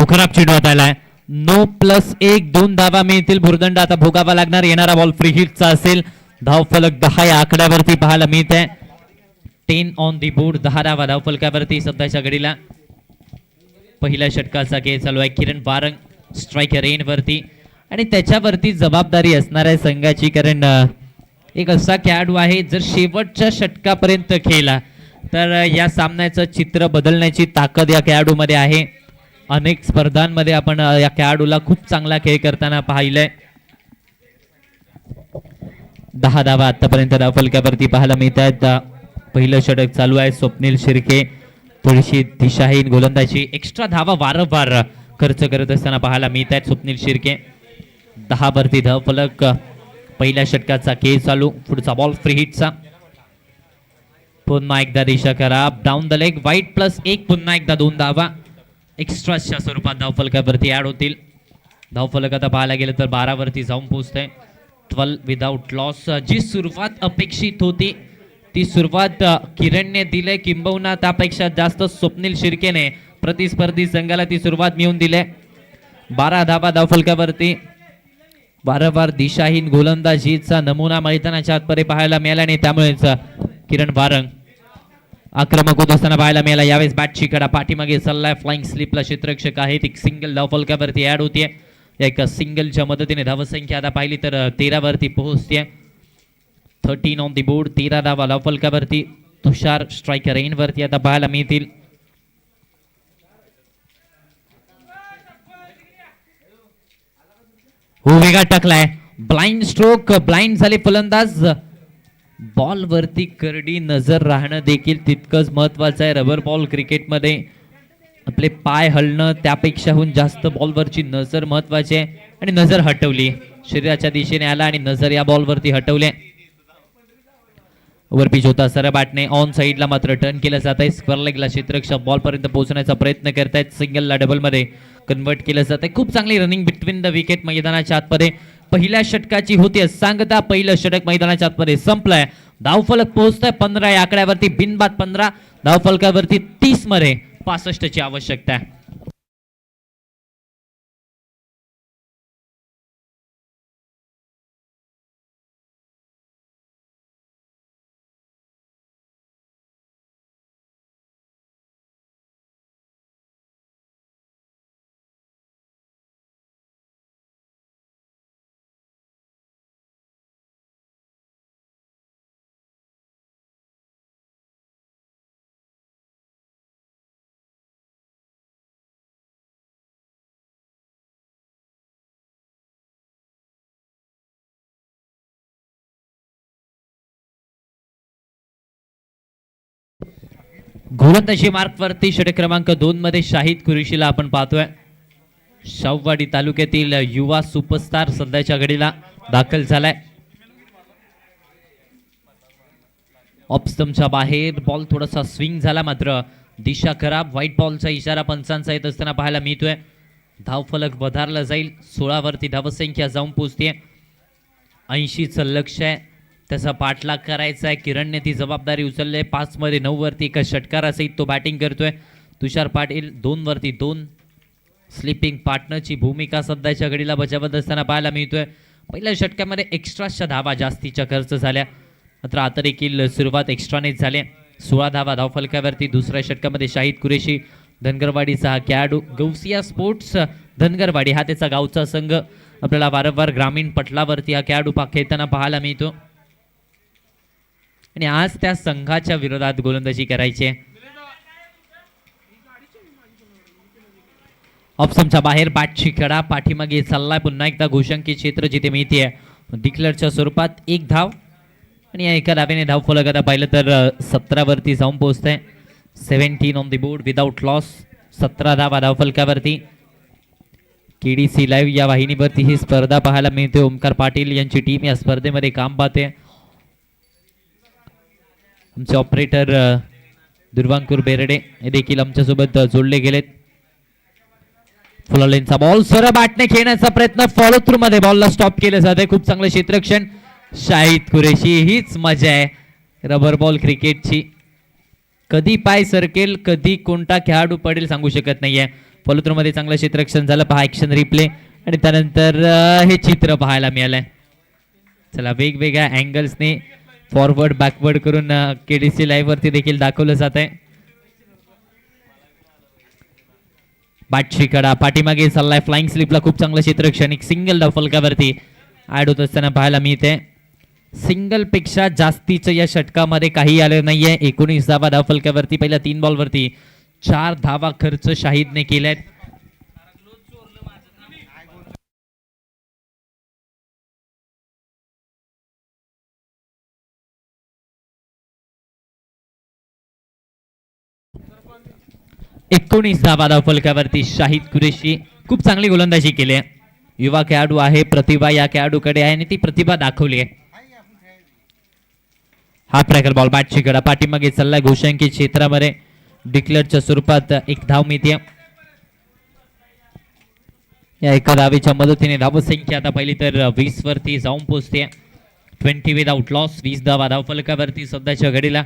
खराब चिडवत आलाय. 9+1 2 धावा मिळतील. भुर्दंड आता भोगावा लागणार. येणारा बॉल फ्री हिटचा असेल. धावफलक 10 या आकड्यावरती पाहायला मिळत आहे. 10 ऑन दी बोर्ड. 10 धावा धावफलकावरती सध्याच्या घडीला. पहिल्या षटकाचा खेळ चालू आहे. किरण वारंग स्ट्रायकर रेन वरती आणि त्याच्यावरती जबाबदारी असणार आहे संघाची. कारण एक असा खेळाडू आहे जर शेवटच्या षटकापर्यंत खेळला तर या सामन्याचं चित्र बदलण्याची ताकद या खेळाडूमध्ये आहे. अनेक स्पर्धांमध्ये आपण या खेळाडूला खूप चांगला खेळ करताना पाहिलंय. 10 धावा आतापर्यंत धावफलकावरती पाहायला मिळत आहेत. पहिलं षटक चालू आहे. स्वप्नील शिर्के थोडीशी दिशाहीन गोलंदाजी. एक्स्ट्रा धावा वारंवार खर्च करत असताना पाहायला मिळत आहेत स्वप्नील शिर्के. 10 वरती धावफलक. पहिल्या षटकाचा खेळ चालू. पुढचा बॉल फ्री हिटचा. पुन्हा एकदा दिशा करा. Down the leg. वाईट+1 पुन्हा एकदा 2 धावा एक्स्ट्राच्या स्वरूपात धावफलकावरती ऍड होतील. धावफलक आता पाहायला गेलं तर 12 वरती जाऊन पोहोचतंय. 12 विदाउट लॉस. जी सुरुवात अपेक्षित होती ती सुरुवात किरणने दिले. किंबहुना त्यापेक्षा जास्त स्वप्नील शिर्केने प्रतिस्पर्धी संघाला ती सुरुवात मिळवून दिले. 12 धावा धावफलकावरती. वारंवार दिशाहीन गोलंदाजीचा नमुना मैदानाच्या आतपर्यंत पाहायला मिळाला आणि त्यामुळेच किरण वारंग आक्रमक होत असताना पाहायला मिळाला. यावेळेस बॅटची कडा पाठीमागे सल्लाय. फ्लाइंग स्लिपला क्षेत्ररक्षक आहेत. एक सिंगल धाव फलकावरती ऍड होतीये. एका सिंगलच्या मदतीने धावसंख्या आता पाहिली तर 13 वरती पोहोचते. 13 ऑन दी बोर्ड. 13 धावा धाव फलकावरती. तुषार स्ट्रायकर एन वरती आता पाहायला मिळतील. हो वेगा टाकलाय. Blind stroke. ब्लाइंड झाले फलंदाज. बॉल वरती करडी नजर राहणं देखील तितकंच महत्वाचं आहे. रबर बॉल क्रिकेटमध्ये आपले पाय हलणं त्यापेक्षाहून जास्त बॉलवरची नजर महत्वाची आहे. आणि नजर हटवली. शरीराच्या दिशेने आला आणि नजर या बॉलवरती हटवले. ओव्हर पिच होता. सरळ बॅटने ऑन साईडला मात्र टर्न केलं जात आहे. स्क्वेअर लेगला क्षेत्ररक्षक बॉल पर्यंत पोहोचण्याचा प्रयत्न करतायत. सिंगलला डबल मध्ये कन्वर्ट केलं जात आहे. खूप चांगली रनिंग बिटवीन द विकेट मैदानाच्या आतमध्ये पहिल्या षटकाची होती. सांगता पहिलं षटक मैदानाच्या आतमध्ये संपलंय. धावफलक पोहोचतोय 15 या आकड्यावरती. बिनबाद 15. धावफलकावरती 30 मध्ये 65 ची आवश्यकता आहे. गोलंदाजी मार्क वरती षटक क्रमांक 2 मध्ये शाहिद कुरेशीला आपण पाहतोय. शाहूवाडी तालुक्यातील युवा सुपरस्टार सध्याच्या घडीला दाखल झालाय. ऑफस्टंपच्या बाहेर बॉल थोडासा स्विंग झाला. मात्र दिशा खराब. व्हाईट बॉलचा इशारा पंचांचा येत असताना पाहायला मिळतोय. धावफलक वधारला जाईल. 16 वरती धावसंख्या जाऊन पोहोचते. 80चं लक्ष आहे. त्याचा पाठलाग करायचा आहे. किरणने ती जबाबदारी उचलली. 5 मध्ये 9 वरती एका षटकारासहित तो बॅटिंग करतोय. तुषार पाटील 2 वरती 2 स्लिपिंग पार्टनरची भूमिका सध्याच्या घडीला बजावत असताना पाहायला मिळतोय. पहिल्या षटकामध्ये एक्स्ट्राच्या धावा जास्तीच्या खर्च झाल्या. मात्र आता देखील सुरुवात एक्स्ट्रानेच झाली. 16 धावा धावफलकावरती. दुसऱ्या षटकामध्ये शाहिद कुरेशी धनगरवाडीचा हा खेळाडू. गौसिया स्पोर्ट्स धनगरवाडी हा त्याचा गावचा संघ. आपल्याला वारंवार ग्रामीण पटलावरती हा खेळाडू खेळताना पाहायला मिळतो. आणि आज त्या संघाच्या विरोधात गोलंदाजी करायची. ऑप्शनच्या बाहेर बॅटची कडा पाठीमागे चाललाय. पुन्हा एकदा घोषंकी क्षेत्र जिथे मिळते डिक्लेअरच्या स्वरूपात 1 धाव. आणि या एका धावेने धाव फलक आता पाहिलं तर 17 वरती जाऊन पोहोचतंय. 17 on the board without loss. 17 धावा धाव फलकावरती. केडीसी लाईव्ह या वाहिनीवरती ही स्पर्धा पाहायला मिळते. ओमकार पाटील यांची टीम या स्पर्धेमध्ये काम पाहते. आमचे ऑपरेटर दुर्वांकुर बेरडे हे देखील आमच्यासोबत जोडले गेलेत. फुलालेनचा बॉल सरळ बॅटने खेळण्याचा प्रयत्न. फॉलो थ्रू मध्ये बॉलला स्टॉप केलं जाते. खूप चांगलं क्षेत्ररक्षण शाहिद कुरेशी. हीच मजा आहे रबर बॉल क्रिकेटची. कधी पाय सरकेल कधी कोणता खेळाडू पडेल सांगू शकत नाहीये. फॉलो थ्रू मध्ये चांगलं क्षेत्ररक्षण झालं. पहा ऍक्शन रिप्ले आणि त्यानंतर हे चित्र पाहायला मिळालंय. चला वेगवेगळ्या अँगल्सने फॉरवर्ड बॅकवर्ड करून केडीसी लाईव्ह वरती देखील दाखवलं जात आहे. बॅटची कडा पाठीमागे चाललाय. फ्लाइंग स्लिपला खूप चांगलं क्षेत्ररक्षण. एक सिंगल धाव फलकावरती ऍड होत असताना पाहायला मिळते. सिंगल पेक्षा जास्तीचं या षटकामध्ये काही आलं नाहीये. 19 धावा धाव फलकावरती. पहिल्या 3 बॉलवरती 4 धावा खर्च शाहिदने केल्यात. एकोणीस धावा धाव फलकावरती शाहिद कुरेशी. खूप चांगली गोलंदाजी केली आहे. युवा खेळाडू आहे. प्रतिभा या खेळाडूकडे आहे आणि ती प्रतिभा दाखवली आहे. हा ट्रॅकर बॉल बॅटची कडा पाठीमागे चाललाय. घोषंकी क्षेत्रामध्ये डिक्लेअरच्या स्वरूपात 1 धाव मिळते. या एका धावेच्या मदतीने धावसंख्या आता पहिली तर 20 वरती जाऊन पोहोचते. 20 विदाउट लॉस. 20 धावा धाव फलकावरती सध्याच्या घडीला.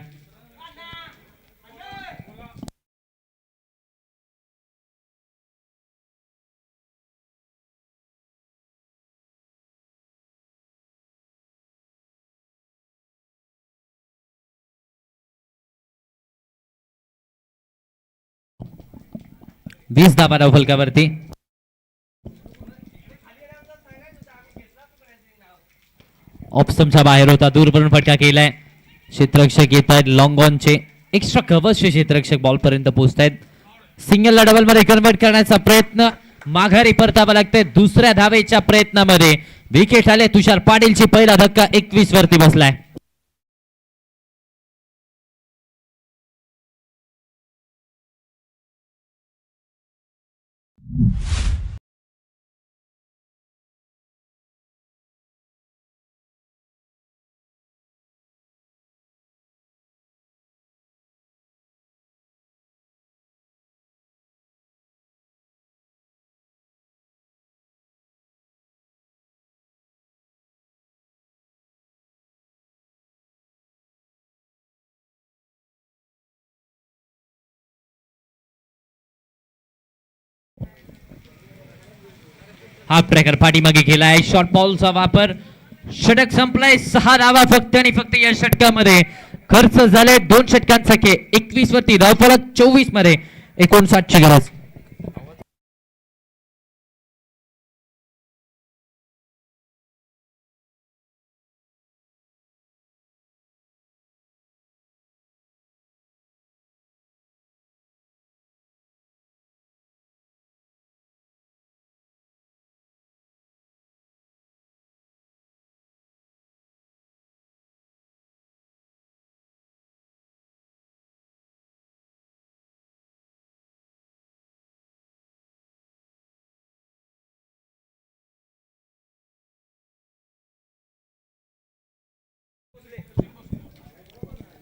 20 धावा धावफलकावरती. ऑप्शनच्या बाहेर होता, दूरवरून फटका केलाय. क्षेत्ररक्षक येत आहेत लॉंग ऑनचे. एक्स्ट्रा कव्हर्सचे क्षेत्ररक्षक बॉल पर्यंत पोहोचतायत. सिंगलला डबल मध्ये कन्वर्ट करण्याचा प्रयत्न, माघारी परतावा लागतंय. दुसऱ्या धावेच्या प्रयत्नामध्ये विकेट आले. तुषार पाटीलची पहिला धक्का 21 वरती बसलाय. हाफ ट्रॅकर पाठीमागे केलाय. शॉर्ट बॉलचा वापर. षटक संपलाय. 6 धावा फक्त आणि फक्त या षटकामध्ये खर्च झाले. 2 षटकांसाठी 21 वरती धावफलक 24 मध्ये 59 ची गरज.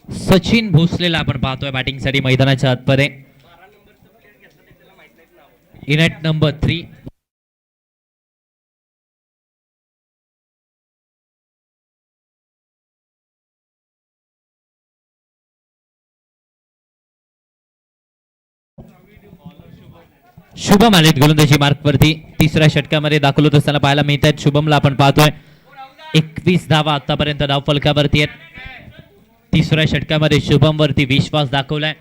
सचिन भोसलेला आपण पाहतोय बॅटिंग साठी मैदानाच्या आतमध्ये. इनेट नंबर 3. शुभम आलेत गोलंदाजी मार्क वरती. तिसऱ्या षटकामध्ये दाखल होत असताना पाहायला मिळत आहेत. शुभमला आपण पाहतोय 21 धावा आतापर्यंत धावफलकावरती आहेत. तिसऱ्या षटकामध्ये शुभम वरती विश्वास दाखवलाय.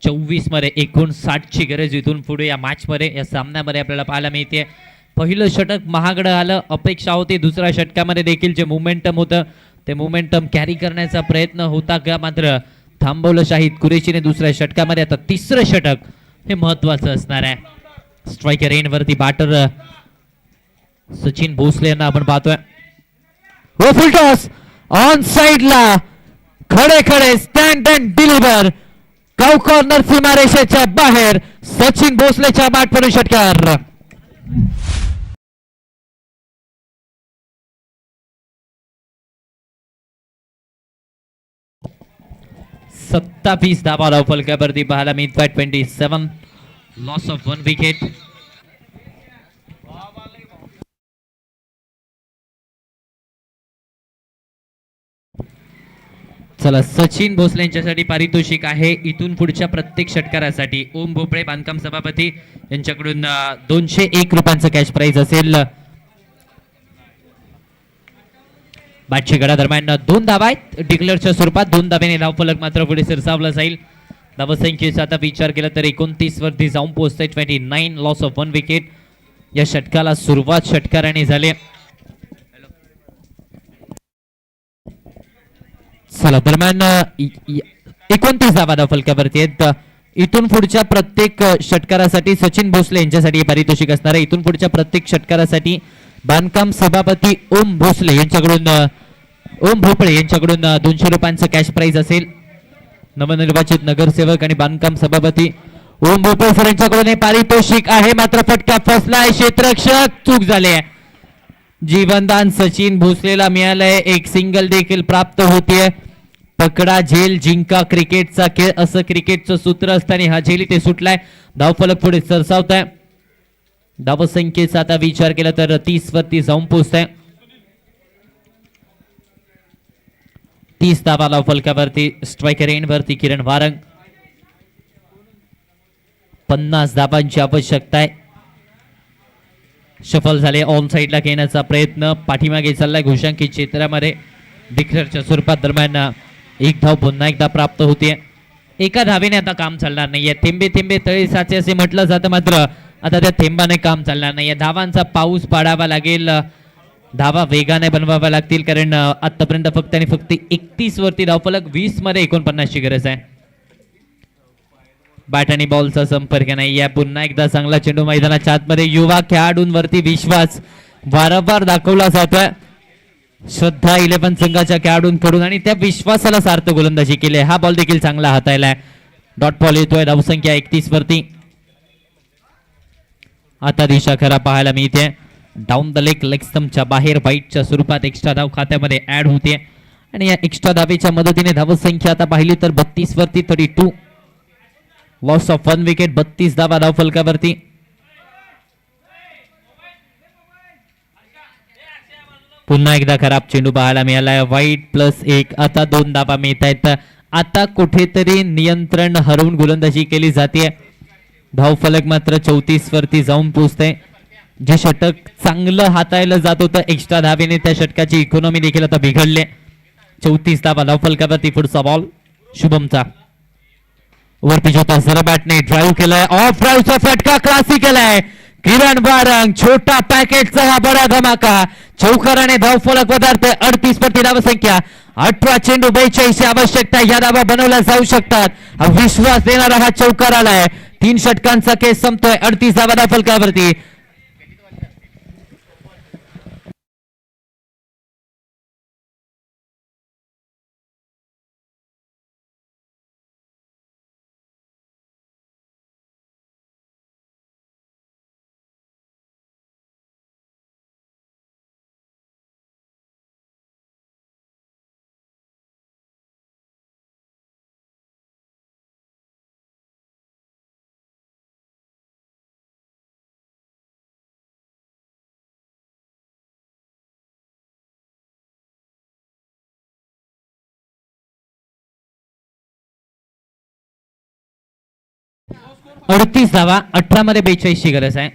24 मध्ये 59 ची गरज इथून पुढे या मॅच मध्ये, या सामन्यामध्ये आपल्याला पाहायला मिळते. पहिलं षटक महागडं आलं. अपेक्षा होती दुसऱ्या षटकामध्ये देखील जे मोमेंटम होतं ते मोमेंटम कॅरी करण्याचा प्रयत्न होता का, मात्र थांबवलं शाहिद कुरेशीने दुसऱ्या षटकामध्ये. आता तिसरं षटक हे महत्वाचं असणार आहे. स्ट्रायकर एंड वरती बॅटर सचिन भोसले यांना आपण पाहतोय. हो फुल टॉस ऑन साइडला, खडे खडे स्टँड अँड डिलिव्हर. गाव कॉर्नर सीमारेषेच्या बाहेर सचिन भोसलेच्या बॅटवरून षटकार. 27 धावा धावफलकावरती पाहायला मिळतात. 27 लॉस ऑफ 1 विकेट. चला, सचिन भोसले यांच्यासाठी पारितोषिक आहे इथून पुढच्या प्रत्येक षटकारासाठी. ओम भोपळे बांधकाम सभापती यांच्याकडून 201 रुपयांचं कॅश प्राइज असेल. बॅटच्या गडा दरम्यान 2 धावा आहेत डिक्लेअरच्या स्वरूपात. 2 धाब्याने धावफलक मात्र पुढे सरसावला जाईल. धावसंख्येचा आता विचार केला तर 29 वरती जाऊन पोहोचतंय. 29 लॉस ऑफ 1 विकेट. या षटकाला सुरुवात षटकाराने झाली. चला, दरम्यान 29 धावा धावफलकावरती आहेत. इथून पुढच्या प्रत्येक षटकारासाठी सचिन भोसले यांच्यासाठी पारितोषिक असणार आहे. इथून पुढच्या प्रत्येक षटकारासाठी बांधकाम सभापती ओम भोसले यांच्याकडून ओम भोपळे यांच्याकडून 200 रुपयांचं कॅश प्राइज असेल. नवनिर्वाचित नगरसेवक आणि बांधकाम सभापती ओम भोपळे सर यांच्याकडून हे पारितोषिक आहे. मात्र फटका फसलाय. क्षेत्ररक्षक चूक झाली. जीवनदान सचिन भोसलेला मिळालंय. एक सिंगल देखील प्राप्त होतीये. पकडा झेल जिंका क्रिकेटचा खेळ असं क्रिकेटचं सूत्र असताना हा झेल इथे सुटलाय. धावफलक पुढे सरसावत आहे. धावसंख्येचा आता विचार केला तर 30 वरती जाऊन पोहोचत आहे. 30 धावा धावफलकावरती. स्ट्रायकर एंड वरती किरण वारंग. 50 धावांची आवश्यकता आहे. सफल झाले. ऑन साइडला घेण्याचा प्रयत्न पाठीमागे चाललाय घोषांकित क्षेत्रामध्ये डिक्लेअरच्या स्वरूपात. दरम्यान 1 धाव पुन्हा एकदा प्राप्त होते. एका धावेने आता काम चालणार नाहीये. थेंबे थेंबे तळे साचे असे म्हटलं जातं, मात्र आता त्या थेंबाने काम चालणार नाहीये. धावांचा पाऊस पाडावा लागेल, धावा वेगाने बनवाव्या लागतील, कारण आतापर्यंत फक्त आणि फक्त 31 वरती धावफलक, 20 मध्ये 49 ची गरज आहे. बॅट आणि बॉलचा संपर्क नाही या. पुन्हा एकदा चांगला चेंडू मैदानाच्या आतमध्ये. युवा खेळाडूंवरती विश्वास वारंवार दाखवला जातोय श्रद्धा 11 संघाच्या खेळाडूंकडून, आणि त्या विश्वासाला सार्थ गोलंदाजी केली. हा बॉल देखील चांगला हाताळलाय. डॉट बॉल येतोय. धावसंख्या 31 वरती. आता दिशा खरा पाहायला मिळते. डाऊन द लेग स्टंपच्या बाहेर वाईटच्या स्वरूपात एक्स्ट्रा धाव खात्यामध्ये ऍड होते, आणि या एक्स्ट्रा धावेच्या मदतीने धावसंख्या आता पाहिली तर 32 वरती 32. Loss of 1 wicket. 32 धावा धावफलकावरती. पुन्हा एकदा खराब चेंडू पाहायला मिळालाय. वाईट +1. आता 2 धावा मिळत आहेत. आता कुठेतरी नियंत्रण हरवून गोलंदाजी केली जाते. धावफलक मात्र 34 वरती जाऊन पोहोचते. जे षटक चांगलं हाताळलं जात होतं एक्स्ट्रा धावेने, त्या षटकाची इकॉनॉमी देखील आता बिघडले. 34 धावा धावफलकावरती. पुढचा बॉल शुभमचा. ओव्हर पिच होता. सरळ बॅटने ड्राईव्ह केलाय. ऑफ ड्राईव्हचा फटका क्लासिक केलाय किरण वारंग. छोटा पॅकेटचा हा बडा धमाका. चौकाराने धावफलक पदार्थ 38 वरती धावसंख्या. 18 चेंडू 42 आवश्यकता. या धावा बनवल्या जाऊ शकतात. हा विश्वास देणारा हा चौकार आलाय. 3 षटकांचा केस संपतोय. 38 धावा धावफलकावरती. अडतीस धावा. 18 मध्ये 42 ची गरज आहे.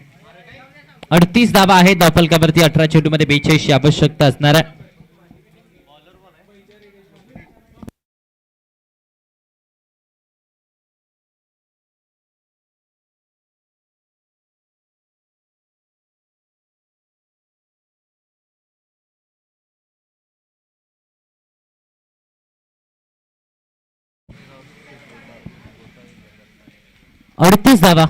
38 धावा आहेत धावफलकावरती. 18 चेंडू मध्ये 42 ची आवश्यकता असणार आहे. अडतीस धावा.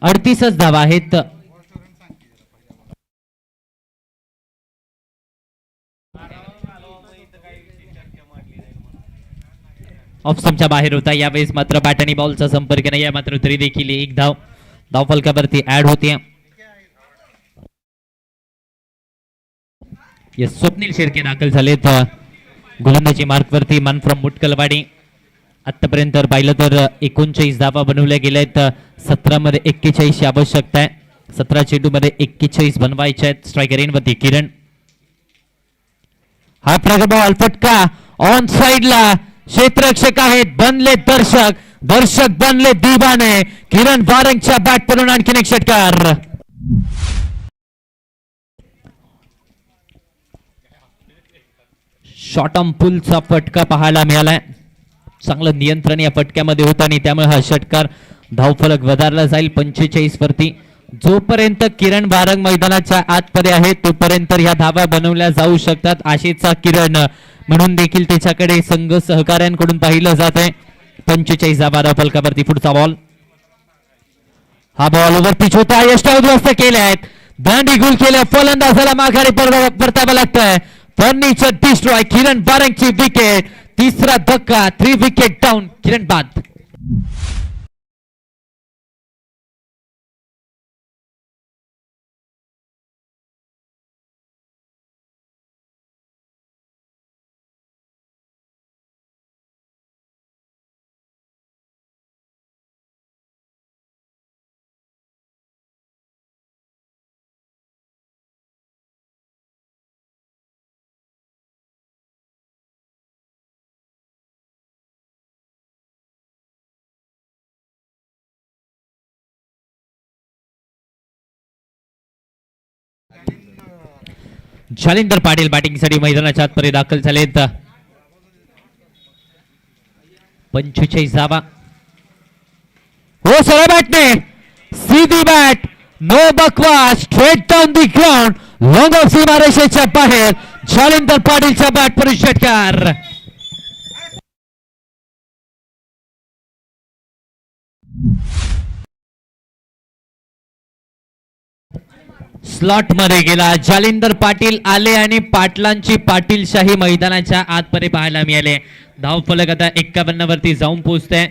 38च धावा आहेत. ऑप्शनच्या बाहेर होता. यावेळेस मात्र बॅट आणि बॉलचा संपर्क नाही आहे, मात्र तरी देखील एक धाव धावफलकावरती ऍड होते. स्वप्नील शेळके दाखल झालेत गोलंदाजी मार्कवरती. मन फ्रॉम मुटकलवाडी. आतापर्यंत पाहिलं तर 39 धावा बनवल्या गेल्या आहेत. 17 मध्ये 41 ची आवश्यकता आहे. 17 चेंडू मध्ये 41 बनवायचे आहेत. स्ट्रायकर एंडवरती किरण. हा बॉल फटका ऑन साइडला. क्षेत्ररक्षक आहेत, बनले दर्शक. दर्शक बनले दिवाने. किरण वारंगच्या बॅट पडून आणखीन एक षटकार. शॉर्ट ऑन पुलचा फटका पाहायला मिळालाय. चांगलं नियंत्रण या फटक्यामध्ये होतं, आणि त्यामुळे हा षटकार धावफलक वधारला जाईल 45 वरती. जोपर्यंत किरण वारंग मैदानाच्या आतमध्ये आहे तोपर्यंत ह्या धावा बनवल्या जाऊ शकतात. आशेचा किरण म्हणून देखील त्याच्याकडे संघ सहकाऱ्यांकडून पाहिलं जात आहे. 45 धावा धावफलकावरती. पुढचा बॉल. हा बॉल ओव्हर पिच होता. यष्टाउद्ध्वस्त केले आहेत. दांडी गुल केल्या. फलंदाजाला माघारी परतावं लागतंय. Furniture destroy. किरण वारंगची विकेट. तिसरा धक्का. 3 विकेट डाऊन. किरण बाद. जालिंदर पाटील बॅटिंगसाठी मैदानाच्या आतमध्ये दाखल झालेत. 45 धावा. हो सरळ बॅटने सीधी बॅट, नो बकवास, straight down the ground, long of सीमारेषेच्या बाहेर जालिंदर पाटीलच्या बॅट पर षटकार. स्लॉट मध्ये गेला जालिंदर पाटील आले आणि पाटलांची पाटीलशाही मैदानाच्या आतमध्ये पाहायला मिळाले. धावफलक आता 51 वरती जाऊन पोहोचते.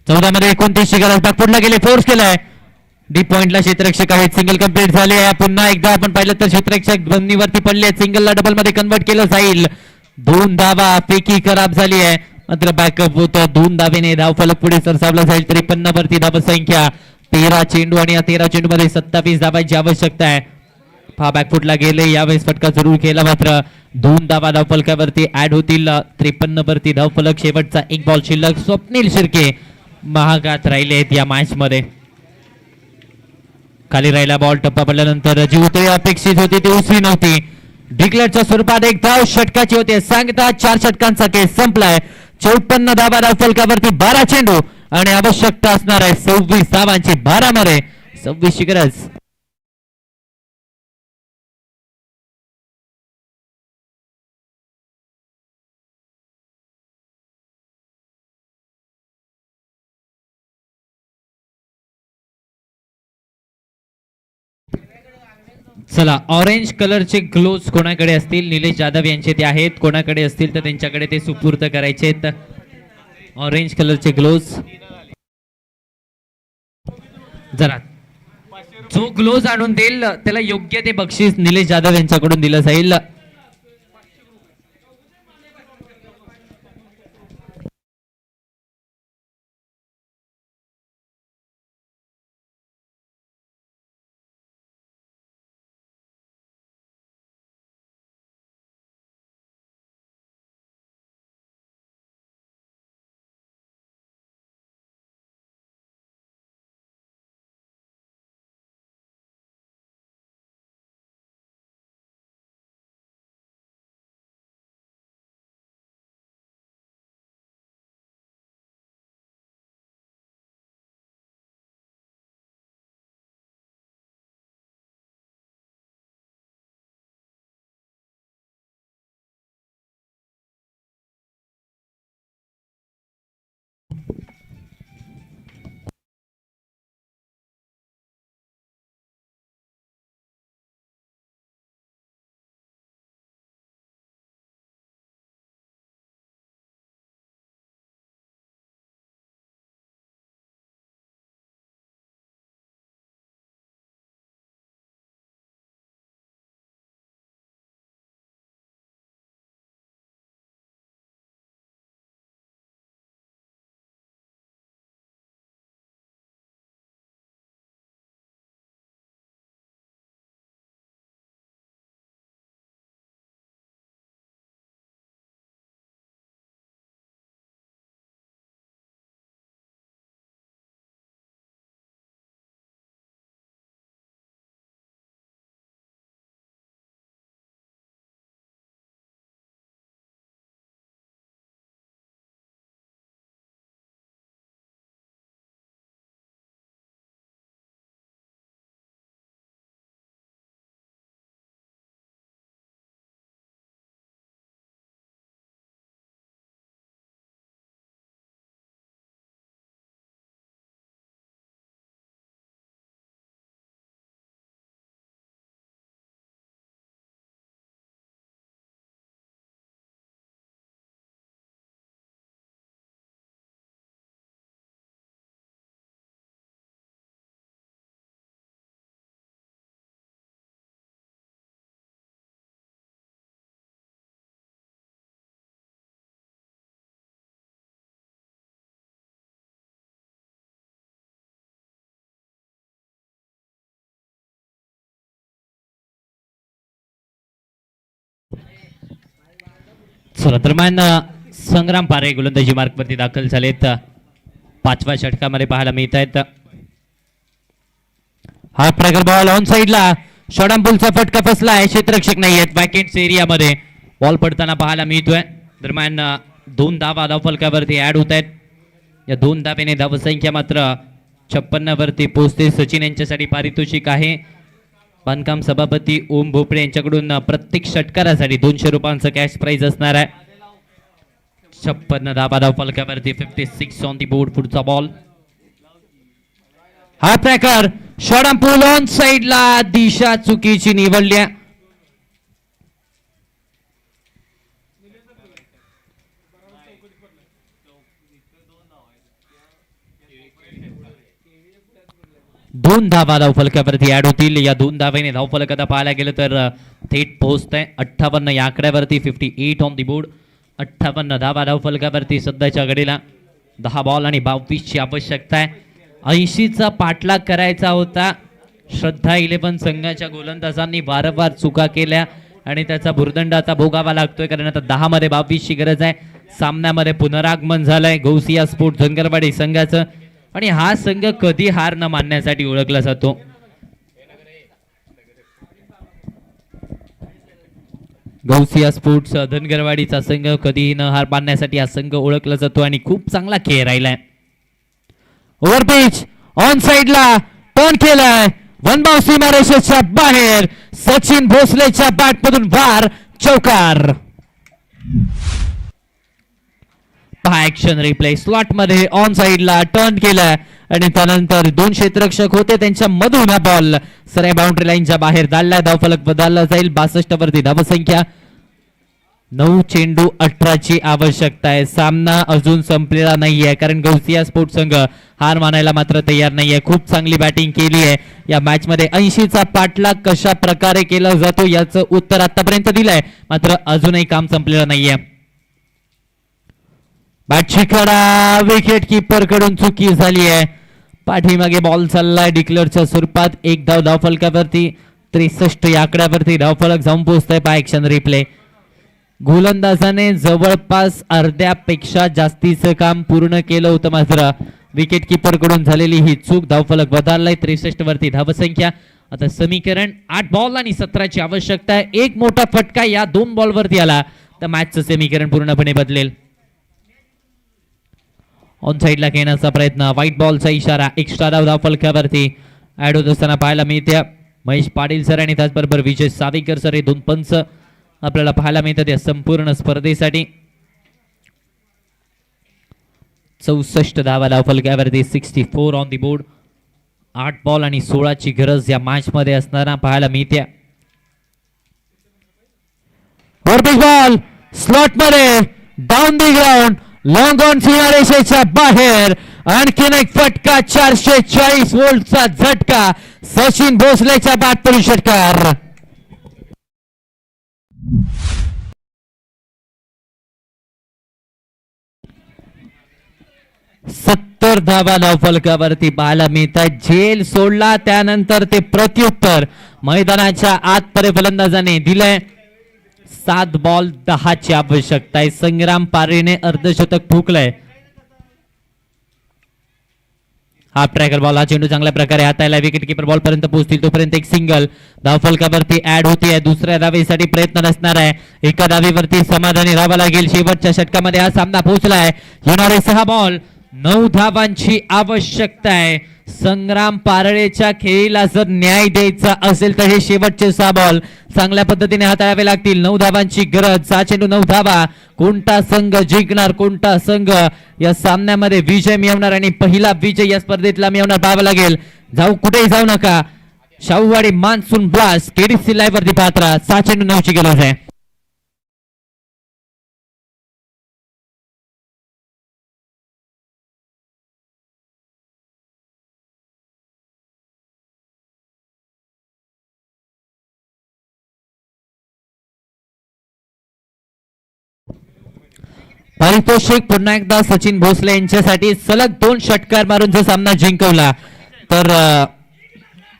14 मध्ये 29 ची गरज नागपूरला गेले, फोर्स केलाय डीप पॉइंटला क्षेत्ररक्षक आहेत. सिंगल कंप्लीट झाले आहे. पुन्हा एकदा आपण पाहिलं तर क्षेत्ररक्षक बंदीवरती पडले, सिंगलला डबल मध्ये कन्वर्ट केलं जाईल. 2 धावा, फेकी खराब झाली आहे मात्र बॅकअप होतं. 2 धावेने धावफलक पुढे सरसावला जाईल. 53 वरती धावसंख्या. 13 चेंडू आणि या 13 चेंडू मध्ये 27 धावांची आवश्यकता आहे. हा बॅकफुटला गेले, यावेळेस फटका जरूर केला मात्र 2 धावा धावफलकावरती ऍड होतील. 53 वरती धावफलक. शेवटचा 1 बॉल शिल्लक. स्वप्नील शिर्के महागात राहिले आहेत या मॅच मध्ये. खाली राहिला बॉल, टप्पा पडल्यानंतर जी उतरी अपेक्षित होती ती उसळी नव्हती. डिक्लेअरच्या स्वरूपात 1 धाव षटकाची होते. सांगता 4 षटकांचा केस संपलाय. 54 धावा धावफलकावरती 12 चेंडू आणि आवश्यकता असणार आहे 26 धावांची. 12 मध्ये 26 ची गरज. चला, ऑरेंज कलरचे ग्लोव्स कोणाकडे असतील? निलेश जाधव यांचे ते आहेत. कोणाकडे असतील तर त्यांच्याकडे ते सुपूर्द करायचे आहेत. ऑरेंज कलरचे ग्लोव्स. जरा जो ग्लोव्स आणून देईल त्याला योग्य ते बक्षीस निलेश जाधव यांच्याकडून दिलं जाईल. चला दरम्यान संग्राम पारे गोलंदाजी मार्कवरती दाखल झालेत. 5व्या षटकामध्ये पाहायला मिळत आहेत. हा प्रगल बॉल ऑन साइडला शॉर्टपुलचा फटका फसलाय, क्षेत्ररक्षक नाही आहेत वॅकेंट्स एरियामध्ये. बॉल पडताना पाहायला मिळतोय. दरम्यान 2 धावा धावफलकावरती ऍड होत आहेत. या 2 धावेने धावसंख्या मात्र 56 वरती पोहोचते. सचिन यांच्यासाठी पारितोषिक आहे. बांधकाम सभापती ओम भोपळे यांच्याकडून प्रत्येक षटकारासाठी 200 रुपयांचं कॅश प्राइज असणार आहे. 56 धावा धावफलकावरती. 56 ऑन दी बोर्ड. पुढचा बॉल हा ट्रॅकर शॉर्टपुल ऑन साइडला, दिशा चुकीची निवडली. दोन धावा धावफलकावरती ऍड होतील. या 2 धावेने धावफलक आता पाहायला गेलं तर थेट पोहोचतंय 58 या आकड्यावरती. 58 ऑन दी बोर्ड. 58 धावा धावफलकावरती सध्याच्या घडीला. 10 बॉल आणि 22 ची आवश्यकता आहे. 80 चा पाठलाग करायचा होता. श्रद्धा 11 संघाच्या गोलंदाजांनी वारंवार चुका केल्या आणि त्याचा भुर्दंड आता भोगावा लागतोय, कारण आता 10 मध्ये 22 ची गरज आहे. सामन्यामध्ये पुनरागमन झालंय गौसिया स्पोर्ट धनगरवाडी संघाचं आणि हा संघ कधी हार न मानण्यासाठी ओळखला जातो. गौसिया स्पोर्ट्स धनगरवाडीचा संघ कधीही न हार मानण्यासाठी हा संघ ओळखला जातो आणि खूप चांगला खेळ राहिलाय. ओव्हर पिच ऑन साइडला टर्न केलाय. वन बाउंस सीमारेषेच्या बाहेर. सचिन भोसलेच्या बॅटमधून वार, चौकार. ऍक्शन रिप्ले स्लॉट मध्ये ऑन साइडला टर्न केलाय आणि त्यानंतर 2 क्षेत्ररक्षक होते त्यांच्या मधून हा बॉल सऱ्या बाउंड्री लाईनच्या बाहेर धाडला. धावफलक बदलला जाईल. 62 वरती धावसंख्या. 9 चेंडू 18 ची आवश्यकता आहे. सामना अजून संपलेला नाहीये, कारण गौसिया स्पोर्ट संघ हार मानायला मात्र तयार नाहीये. खूप चांगली बॅटिंग केली आहे या मॅच मध्ये. 80 चा पाठलाग कशा प्रकारे केला जातो याचं उत्तर आतापर्यंत दिलंय, मात्र अजूनही काम संपलेलं नाहीये. बॅटची कडा विकेट किपर कडून चुकी झाली आहे. पाठीमागे बॉल चाललाय डिक्लेअरच्या स्वरूपात. 1 धाव धावफलकावरती. 63 या आकड्यावरती धावफलक जाऊन पोहोचतोय. Action replay. गोलंदाजाने जवळपास अर्ध्यापेक्षा जास्तीचं काम पूर्ण केलं होतं, मात्र विकेट किपर कडून झालेली ही चूक. धावफलक बदललाय. 63 वरती धावसंख्या. आता समीकरण 8 बॉल आणि 17 ची आवश्यकता आहे. एक मोठा फटका या 2 बॉल वरती आला तर मॅचचं समीकरण पूर्णपणे बदलेल. ऑन साइडला घेण्याचा प्रयत्न. व्हाईट बॉलचा इशारा. एक्स्ट्रा धाव धावफलकावरती ऍड होत असताना पाहायला मिळते. महेश पाटील सर आणि त्याचबरोबर विजय सावेकर सर हे 2 पंच आपल्याला पाहायला मिळतात या संपूर्ण स्पर्धेसाठी. 64 धावा धावफलकावरती. 64 ऑन दी बोर्ड. 8 बॉल आणि 16 ची गरज या मॅच मध्ये असताना पाहायला मिळते. बॉल स्लॉट मध्ये down the ground. Long on सीमारेषेच्या बाहेर. आणखीन एक फटका. 440 व्होल्टचा झटका. सचिन भोसलेच्या बॅटवरून षटकार. 70 धावा धावफलकावरती पाहायला मिळतात. झेल सोडला त्यानंतर ते प्रत्युत्तर मैदानाच्या आतपर्यंत फलंदाजाने दिलंय. 7 बॉल 10 ची आवश्यकता आहे. संग्राम पारेने अर्धशतक ठोकलंय. Half tracker ball. हा चेंडू चांगल्या प्रकारे हाताळला. विकेट किपर बॉल पर्यंत पोहोचतील तोपर्यंत एक सिंगल धावफलकावरती ऍड होते. दुसऱ्या धावेसाठी प्रयत्न नसणार आहे. एका धावेवरती समाधानी राहावं लागेल. शेवटच्या षटकामध्ये हा सामना पोहोचलाय. येणारे 6 बॉल 9 धावांची आवश्यकता आहे. संग्राम पारळेच्या खेळीला जर न्याय द्यायचा असेल तर हे शेवटचे 6 बॉल चांगल्या पद्धतीने हाताळावे लागतील. 9 धावांची गरज. 6 चेंडू 9 धावा. कोणता संघ जिंकणार, कोणता संघ या सामन्यामध्ये विजय मिळवणार आणि पहिला विजय या स्पर्धेतला मिळवणार पाहावं लागेल. कुठेही जाऊ नका. Shahuwadi monsoon blast KDC live वरती पात्रा. 6 चेंडू 9 ची गरज आहे. पारितोषिक पुन्हा एकदा सचिन भोसले यांच्यासाठी. सलग 2 षटकार मारून जर सामना जिंकवला तर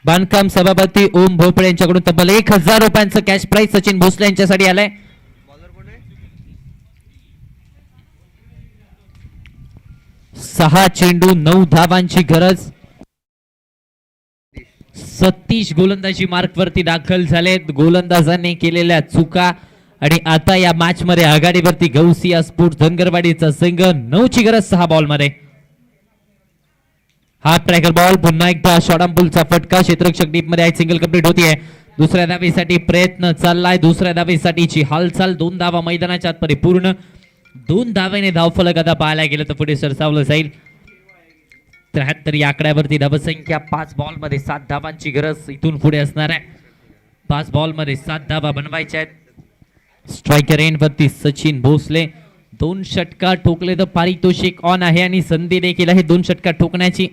बांधकाम सभापती ओम भोपळे यांच्याकडून तब्बल 1000 रुपयांचं कॅश प्राइज सचिन भोसले यांच्यासाठी आलंय. 6 चेंडू 9 धावांची गरज. सतीश गोलंदाजी मार्क वरती दाखल झालेत. गोलंदाजांनी केलेल्या चुका आणि आता या मॅच मध्ये आघाडीवरती गौसिया स्पोर्ट्स धनगरवाडीचा संघ 9ची गरज 6 बॉल मध्ये. हा ट्रॅकर बॉल पुन्हा एकदा शॉर्ट फटका क्षेत्ररक्षक डीप मध्ये सिंगल कंप्लीट होतीये. दुसऱ्या धावेसाठी प्रयत्न चाललाय. दुसऱ्या धावेसाठीची हालचाल 2 धावा मैदानाच्या आतमध्ये पूर्ण. 2 धावेने धावफलक आता पाहायला गेलं तर पुढे सरसावलं जाईल. 73 या आकड्यावरती धावसंख्या 5 बॉल मध्ये 7 धावांची गरज इथून पुढे असणार आहे. 5 बॉल मध्ये 7 धावा बनवायच्या आहेत. स्ट्रायकर एंड वरती सचिन भोसले 2 षटकार ठोकले तर पारितोषिक ऑन आहे आणि संधी देखील आहे 2 षटकार ठोकण्याची.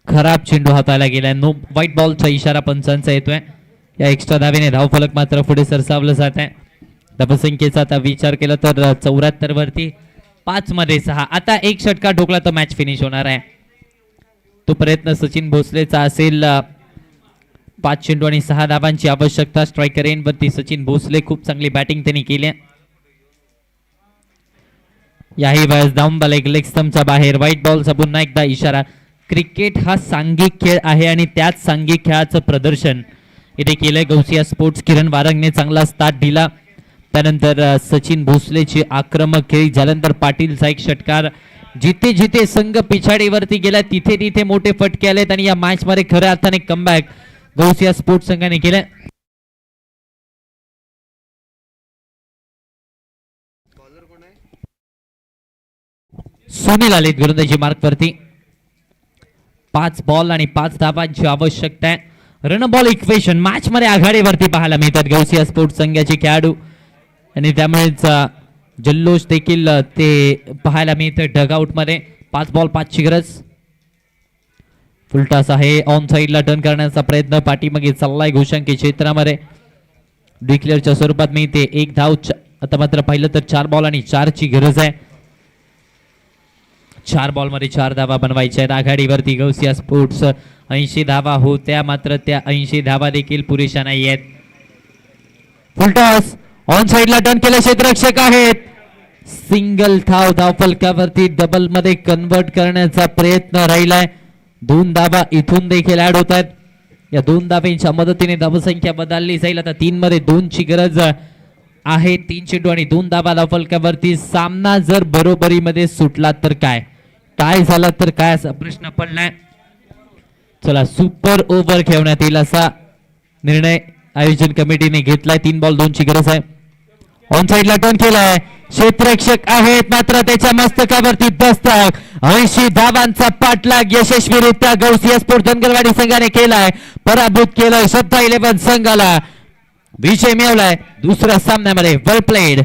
खराब चेंडू हाताला गेलाय. नो व्हाईट बॉलचा इशारा पंचांचा येतोय. या एक्स्ट्रा धावेने धावफलक मात्र पुढे सरसावलं जात आहे. धावसंख्येचा आता विचार केला तर 74 वरती 5 मध्ये 6. आता 1 षटकार ठोकला तर मॅच फिनिश होणार आहे. तो प्रयत्न सचिन भोसलेचा असेल. 5 चेंडू आणि 6 धावांची आवश्यकता. स्ट्रायकर एंड वरती सचिन भोसले खूप चांगली बॅटिंग त्यांनी केली. याही वेळेस डाऊन बॉल एक लेग स्टंपच्या बाहेर. व्हाईट बॉलचा पुन्हा एकदा इशारा. क्रिकेट हा सांघिक खेळ आहे आणि त्याच सांघिक खेळाचं प्रदर्शन इथे केलंय गौसिया स्पोर्ट्स. किरण वारंगने चांगला स्टार्ट दिला. त्यानंतर सचिन भोसलेची आक्रमक खेळी झाल्यानंतर पाटीलचा एक षटकार. जिथे जिथे संघ पिछाडीवरती गेला तिथे तिथे मोठे फटके आलेत आणि या मॅच मध्ये खऱ्या अर्थाने कमबॅक गौसिया स्पोर्ट्स संघाने केलं. सुनील आलेत गोलंदाजी मार्क वरती. 5 बॉल आणि 5 धावांची आवश्यकता आहे. रन बॉल इक्वेशन मॅच मध्ये आघाडीवरती पाहायला मिळतात गौसिया स्पोर्ट्स संघाचे खेळाडू आणि त्यामुळेच जल्लोष देखील ते पाहायला मिळतं डगआउट मध्ये. 5 बॉल 5ची गरज. फुलटास आहे. ऑन साइडला टर्न करण्याचा प्रयत्न पाठीमागे चाललाय घोषांकी क्षेत्रामध्ये. डिक्लेअरच्या स्वरूपात मिळते 1 धाव. आता मात्र पाहिलं तर 4 बॉल आणि 4ची गरज आहे. 4 बॉल मध्ये 4 धावा बनवायच्या आहेत. आघाडीवरती गौसिया स्पोर्ट्स. 80 धावा होत्या मात्र त्या 80 धावा देखील पुरेशा नाही आहेत. फुलटॉस ऑन साइडला टर्न केलं. क्षेत्ररक्षक आहेत. सिंगल धाव धावफलकावरती डबल मध्ये कन्वर्ट करण्याचा प्रयत्न राहिलाय. 2 धावा इथून देखील ऍड होत आहेत. या 2 धावांच्या मदतीने धावसंख्या बदलली जाईल. आता 3 मध्ये 2ची गरज आहे. 3 चेंडू आणि 2 धावा धावफलकावरती. सामना जर बरोबरीमध्ये सुटला तर काय, टाय झाला तर काय असा प्रश्न पडलाय. चला सुपर ओव्हर खेळण्यात येईल असा निर्णय आयोजन कमिटीने घेतलाय. 3 बॉल 2ची गरज आहे. ऑन साइडला टर्न केलाय. क्षेत्ररक्षक आहेत मात्र त्याच्या मस्तकावरती दस्तक. 80 धावांचा पाठलाग यशस्वीरित्या गौसिया स्पोर्ट्स धनगरवाडी संघाने केलाय. पराभूत केलं श्रद्धा 11 संघाला. विजय मिळवलाय दुसऱ्या सामन्यामध्ये. वेल प्लेड.